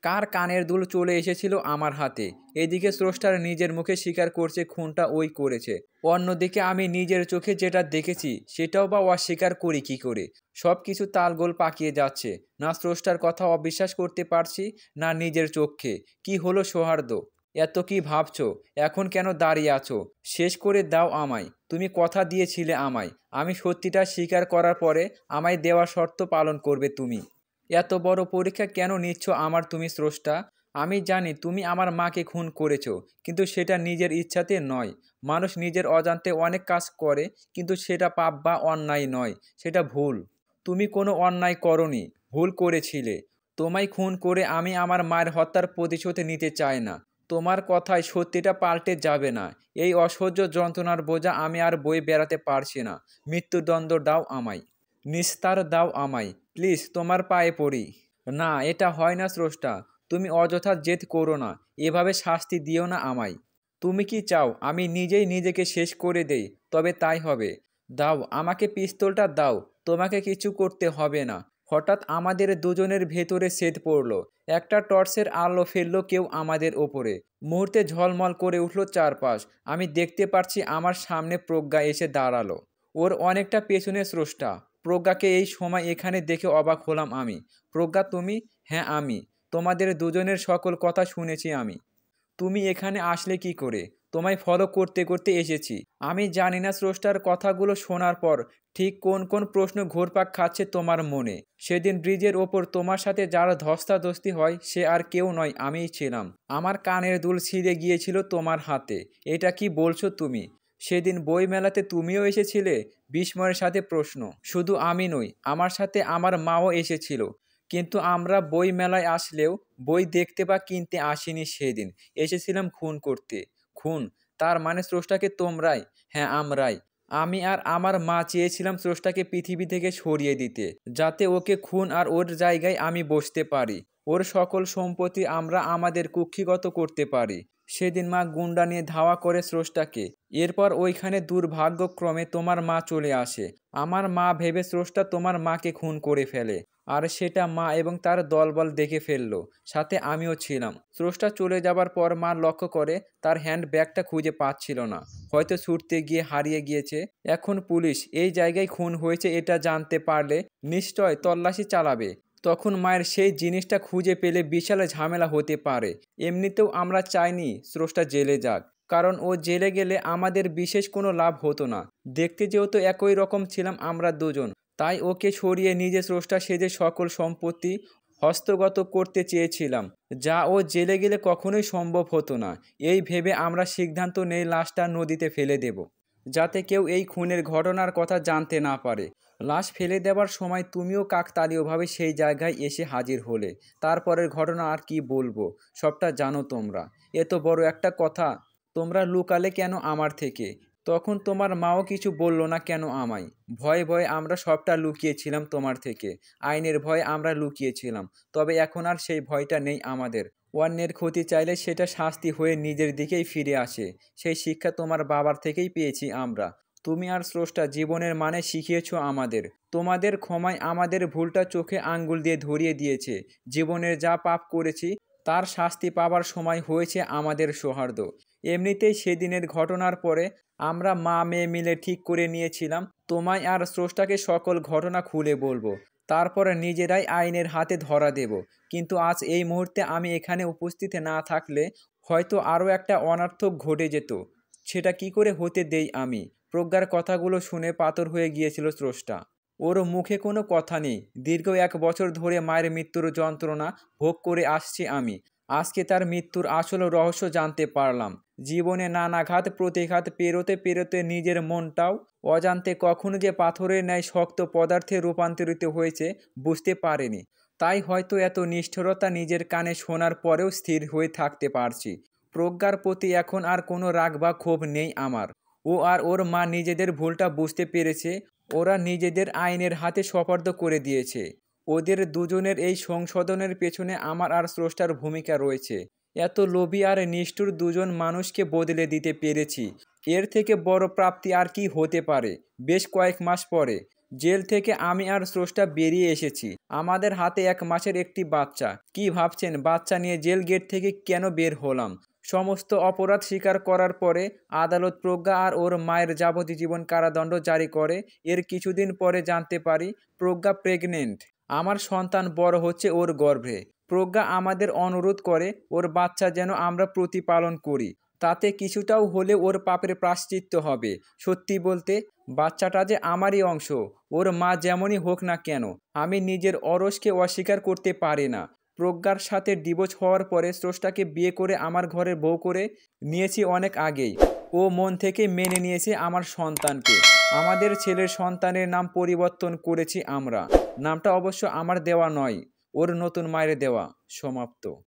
কার কানের দুল চলে এসেছিল আমার হাতে। এদিকে স্রষ্টার নিজের মুখে স্বীকার করছে খুনটা ওই করেছে। অন্যদিকে আমি নিজের চোখে যেটা দেখেছি সেটাও বা অস্বীকার করি কি করে? সব কিছু তালগোল পাকিয়ে যাচ্ছে। না স্রষ্টার কথা অবিশ্বাস করতে পারছি, না নিজের চোখে। কি হলো সৌহার্দ্য? এত কি ভাবছো? এখন কেন দাঁড়িয়ে আছো? শেষ করে দাও আমায়। তুমি কথা দিয়েছিলে আমায়, আমি সত্যিটা স্বীকার করার পরে আমায় দেওয়া শর্ত পালন করবে তুমি। এত বড় পরীক্ষা কেন নিচ্ছ আমার তুমি স্রষ্টা? আমি জানি তুমি আমার মাকে খুন করেছো, কিন্তু সেটা নিজের ইচ্ছাতে নয়। মানুষ নিজের অজান্তে অনেক কাজ করে, কিন্তু সেটা পাপ বা অন্যায় নয়, সেটা ভুল। তুমি কোনো অন্যায় করনি, ভুল করেছিলে। তোমায় খুন করে আমি আমার মায়ের হত্যার প্রতিশোধ নিতে চাই না। তোমার কথায় সত্যিটা পাল্টে যাবে না। এই অসহ্য যন্ত্রণার বোঝা আমি আর বয়ে বেড়াতে পারছি না। মৃত্যুদণ্ড দাও আমায়, নিস্তার দাও আমায়, প্লিজ তোমার পায়ে পড়ি। না, এটা হয় না স্রষ্টা। তুমি অযথা জেদ করো না, এভাবে শাস্তি দিও না আমায়। তুমি কি চাও আমি নিজেই নিজেকে শেষ করে দেই? তবে তাই হবে। দাও আমাকে পিস্তলটা দাও, তোমাকে কিছু করতে হবে না। হঠাৎ আমাদের দুজনের ভেতরে ছেদ পড়ল। একটা টর্চের আলো ফেললো কেউ আমাদের ওপরে। মুহূর্তে ঝলমল করে উঠল চারপাশ। আমি দেখতে পাচ্ছি আমার সামনে প্রজ্ঞা এসে দাঁড়ালো। ওর অনেকটা পেছনে স্রষ্টা। প্রজ্ঞাকে এই সময় এখানে দেখে অবাক হলাম আমি। প্রজ্ঞা তুমি? হ্যাঁ আমি। তোমাদের দুজনের সকল কথা শুনেছি আমি। তুমি এখানে আসলে কি করে? তোমায় ফলো করতে করতে এসেছি। আমি জানি না স্রষ্টার কথাগুলো শোনার পর ঠিক কোন কোন প্রশ্ন ঘুরপাক খাচ্ছে তোমার মনে। সেদিন ব্রিজের ওপর তোমার সাথে যার ধস্তাধস্তি হয় সে আর কেউ নয়, আমিই ছিলাম। আমার কানের দুল ছিঁড়ে গিয়েছিল তোমার হাতে। এটা কি বলছো তুমি? সেদিন বই মেলাতে তুমিও এসেছিলে? বিস্ময়ের সাথে প্রশ্ন। শুধু আমি নই, আমার সাথে আমার মাও এসেছিল। কিন্তু আমরা বই মেলায় আসলেও বই দেখতে বা কিনতে আসিনি সেদিন। এসেছিলাম খুন করতে। খুন? তার মানে স্রষ্টাকে তোমরাই? হ্যাঁ আমরাই। আমি আর আমার মা চেয়েছিলাম স্রষ্টাকে পৃথিবী থেকে সরিয়ে দিতে, যাতে ওকে খুন আর ওর জায়গায় আমি বসতে পারি। ওর সকল সম্পত্তি আমরা আমাদের কুক্ষিগত করতে পারি। সেদিন মা গুন্ডা নিয়ে ধাওয়া করে স্রষ্টাকে। এরপর ওইখানে দুর্ভাগ্যক্রমে তোমার মা চলে আসে। আমার মা ভেবে স্রষ্টা তোমার মাকে খুন করে ফেলে। আর সেটা মা এবং তার দলবল দেখে ফেললো। সাথে আমিও ছিলাম। স্রষ্টা চলে যাবার পর মা লক্ষ্য করে তার হ্যান্ড ব্যাগটা খুঁজে পাচ্ছিল না। হয়তো ছুটতে গিয়ে হারিয়ে গিয়েছে। এখন পুলিশ এই জায়গায় খুন হয়েছে এটা জানতে পারলে নিশ্চয় তল্লাশি চালাবে। তখন মায়ের সেই জিনিসটা খুঁজে পেলে বিশাল ঝামেলা হতে পারে। এমনিতেও আমরা চাইনি স্রষ্টা জেলে যাক, কারণ ও জেলে গেলে আমাদের বিশেষ কোনো লাভ হতো না। দেখতে যেহেতু একই রকম ছিলাম আমরা দুজন, তাই ওকে সরিয়ে নিজে স্রষ্টা সেজে সকল সম্পত্তি হস্তগত করতে চেয়েছিলাম, যা ও জেলে গেলে কখনোই সম্ভব হতো না। এই ভেবে আমরা সিদ্ধান্ত নেই লাশটা নদীতে ফেলে দেব, যাতে কেউ এই খুনের ঘটনার কথা জানতে না পারে। লাশ ফেলে দেওয়ার সময় তুমিও কাকতালীয়ভাবে সেই জায়গায় এসে হাজির হলে। তারপরের ঘটনা আর কি বলবো, সবটা জানো তোমরা। এত বড় একটা কথা তোমরা লুকালে কেন আমার থেকে? তখন তোমার মাও কিছু বলল না কেন আমায়? ভয়ে ভয়ে আমরা সবটা লুকিয়েছিলাম তোমার থেকে। আইনের ভয়ে আমরা লুকিয়েছিলাম। তবে এখন আর সেই ভয়টা নেই আমাদের। অন্যের ক্ষতি চাইলে সেটা শাস্তি হয়ে নিজের দিকেই ফিরে আসে। সেই শিক্ষা তোমার বাবার থেকেই পেয়েছি আমরা। তুমি আর স্রষ্টা জীবনের মানে শিখিয়েছ আমাদের। তোমাদের ক্ষমায় আমাদের ভুলটা চোখে আঙ্গুল দিয়ে ধরিয়ে দিয়েছে। জীবনের যা পাপ করেছি তার শাস্তি পাবার সময় হয়েছে আমাদের সৌহার্দ্য। এমনিতেই সেদিনের ঘটনার পরে আমরা মা মেয়ে মিলে ঠিক করে নিয়েছিলাম তোমায় আর স্রষ্টাকে সকল ঘটনা খুলে বলবো। তারপরে নিজেরাই আইনের হাতে ধরা দেব। কিন্তু আজ এই মুহূর্তে আমি এখানে উপস্থিত না থাকলে হয়তো আরও একটা অনর্থক ঘটে যেত। সেটা কি করে হতে দেই আমি? প্রজ্ঞার কথাগুলো শুনে পাথর হয়ে গিয়েছিল স্রষ্টা। ওর মুখে কোনো কথা নেই। দীর্ঘ ১ বছর ধরে মায়ের মৃত্যুর যন্ত্রণা ভোগ করে আসছি আমি। আজকে তার মৃত্যুর আসল রহস্য জানতে পারলাম। জীবনে নানা ঘাত প্রতিঘাত পেরোতে পেরোতে নিজের মনটাও অজান্তে কখনো যে পাথরের ন্যায় শক্ত পদার্থে রূপান্তরিত হয়েছে বুঝতে পারেনি। তাই হয়তো এত নিষ্ঠুরতা নিজের কানে শোনার পরেও স্থির হয়ে থাকতে পারছি। প্রজ্ঞার প্রতি এখন আর কোনো রাগ বা ক্ষোভ নেই আমার। ও আর ওর মা নিজেদের ভুলটা বুঝতে পেরেছে। ওরা নিজেদের আইনের হাতে সোপর্দ করে দিয়েছে। ওদের দুজনের এই সংশোধনের পেছনে আমার আর স্রষ্টার ভূমিকা রয়েছে। এত লোভী আর নিষ্ঠুর দুজন মানুষকে বদলে দিতে পেরেছি। এর থেকে বড় প্রাপ্তি আর কি হতে পারে? বেশ কয়েক মাস পরে জেল থেকে আমি আর স্রষ্টা বেরিয়ে এসেছি। আমাদের হাতে ১ মাসের একটি বাচ্চা। কি ভাবছেন বাচ্চা নিয়ে জেল গেট থেকে কেন বের হলাম? সমস্ত অপরাধ স্বীকার করার পরে আদালত প্রজ্ঞা আর ওর মায়ের যাবজ্জীবন কারাদণ্ড জারি করে। এর কিছুদিন পরে জানতে পারি প্রজ্ঞা প্রেগনেন্ট। আমার সন্তান বড় হচ্ছে ওর গর্ভে। প্রজ্ঞা আমাদের অনুরোধ করে ওর বাচ্চা যেন আমরা প্রতিপালন করি। তাতে কিছুটাও হলে ওর পাপের প্রায়শ্চিত্ত হবে। সত্যি বলতে বাচ্চাটা যে আমারই অংশ। ওর মা যেমনই হোক না কেন, আমি নিজের অরসকে অস্বীকার করতে পারি না। প্রজ্ঞার সাথে ডিভোর্স হওয়ার পরে স্রষ্টাকে বিয়ে করে আমার ঘরের বউ করে নিয়েছি অনেক আগেই। ও মন থেকে মেনে নিয়েছে আমার সন্তানকে। আমাদের ছেলের সন্তানের নাম পরিবর্তন করেছি আমরা। নামটা অবশ্য আমার দেওয়া নয়, ওর নতুন মায়ের দেওয়া। সমাপ্ত।